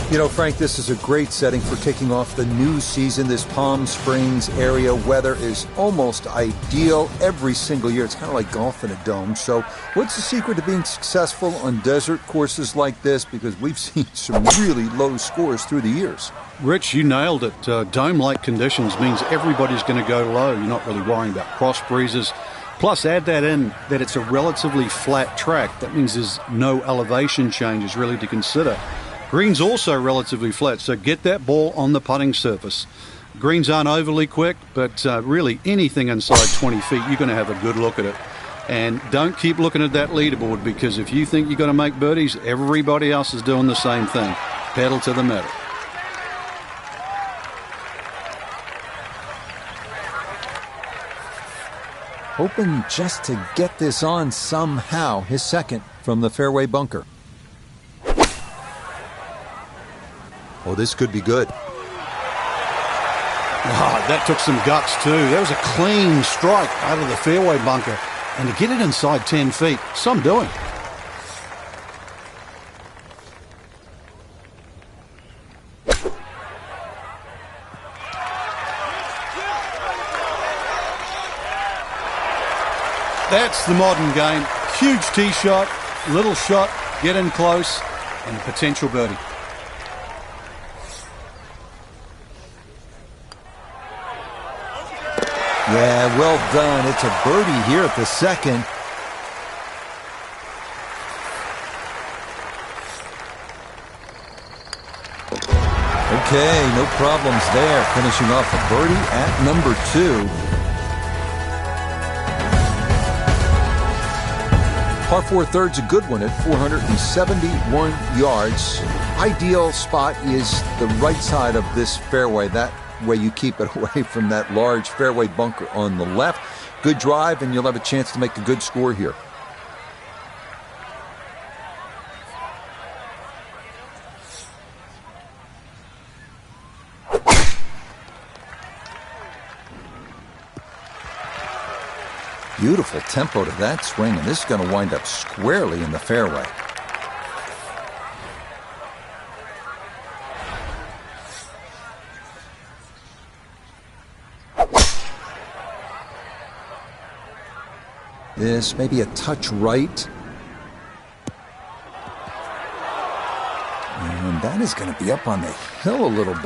You know, Frank, this is a great setting for kicking off the new season. This Palm Springs area weather is almost ideal every single year. It's kind of like golf in a dome. So what's the secret to being successful on desert courses like this? Because we've seen some really low scores through the years. Rich, you nailed it. Dome-like conditions means everybody's going to go low. You're not really worrying about cross breezes. Plus, add that in that it's a relatively flat track. That means there's no elevation changes really to consider. Green's also relatively flat, so get that ball on the putting surface. Greens aren't overly quick, but really anything inside 20 feet, you're going to have a good look at it. And don't keep looking at that leaderboard, because if you think you're going to make birdies, everybody else is doing the same thing. Pedal to the metal. Hoping just to get this on somehow, his second from the fairway bunker. Oh, this could be good. Oh, that took some guts too. That was a clean strike out of the fairway bunker. And to get it inside 10 feet, some doing. That's the modern game. Huge tee shot, little shot, get in close, and a potential birdie. Yeah, well done. It's a birdie here at the second. Okay, no problems there. Finishing off a birdie at number 2. Par 4 third's a good one at 471 yards. Ideal spot is the right side of this fairway. That way you keep it away from that large fairway bunker on the left. Good drive, and you'll have a chance to make a good score here. Beautiful tempo to that swing, and this is going to wind up squarely in the fairway. This may be a touch right. And that is going to be up on the hill a little bit.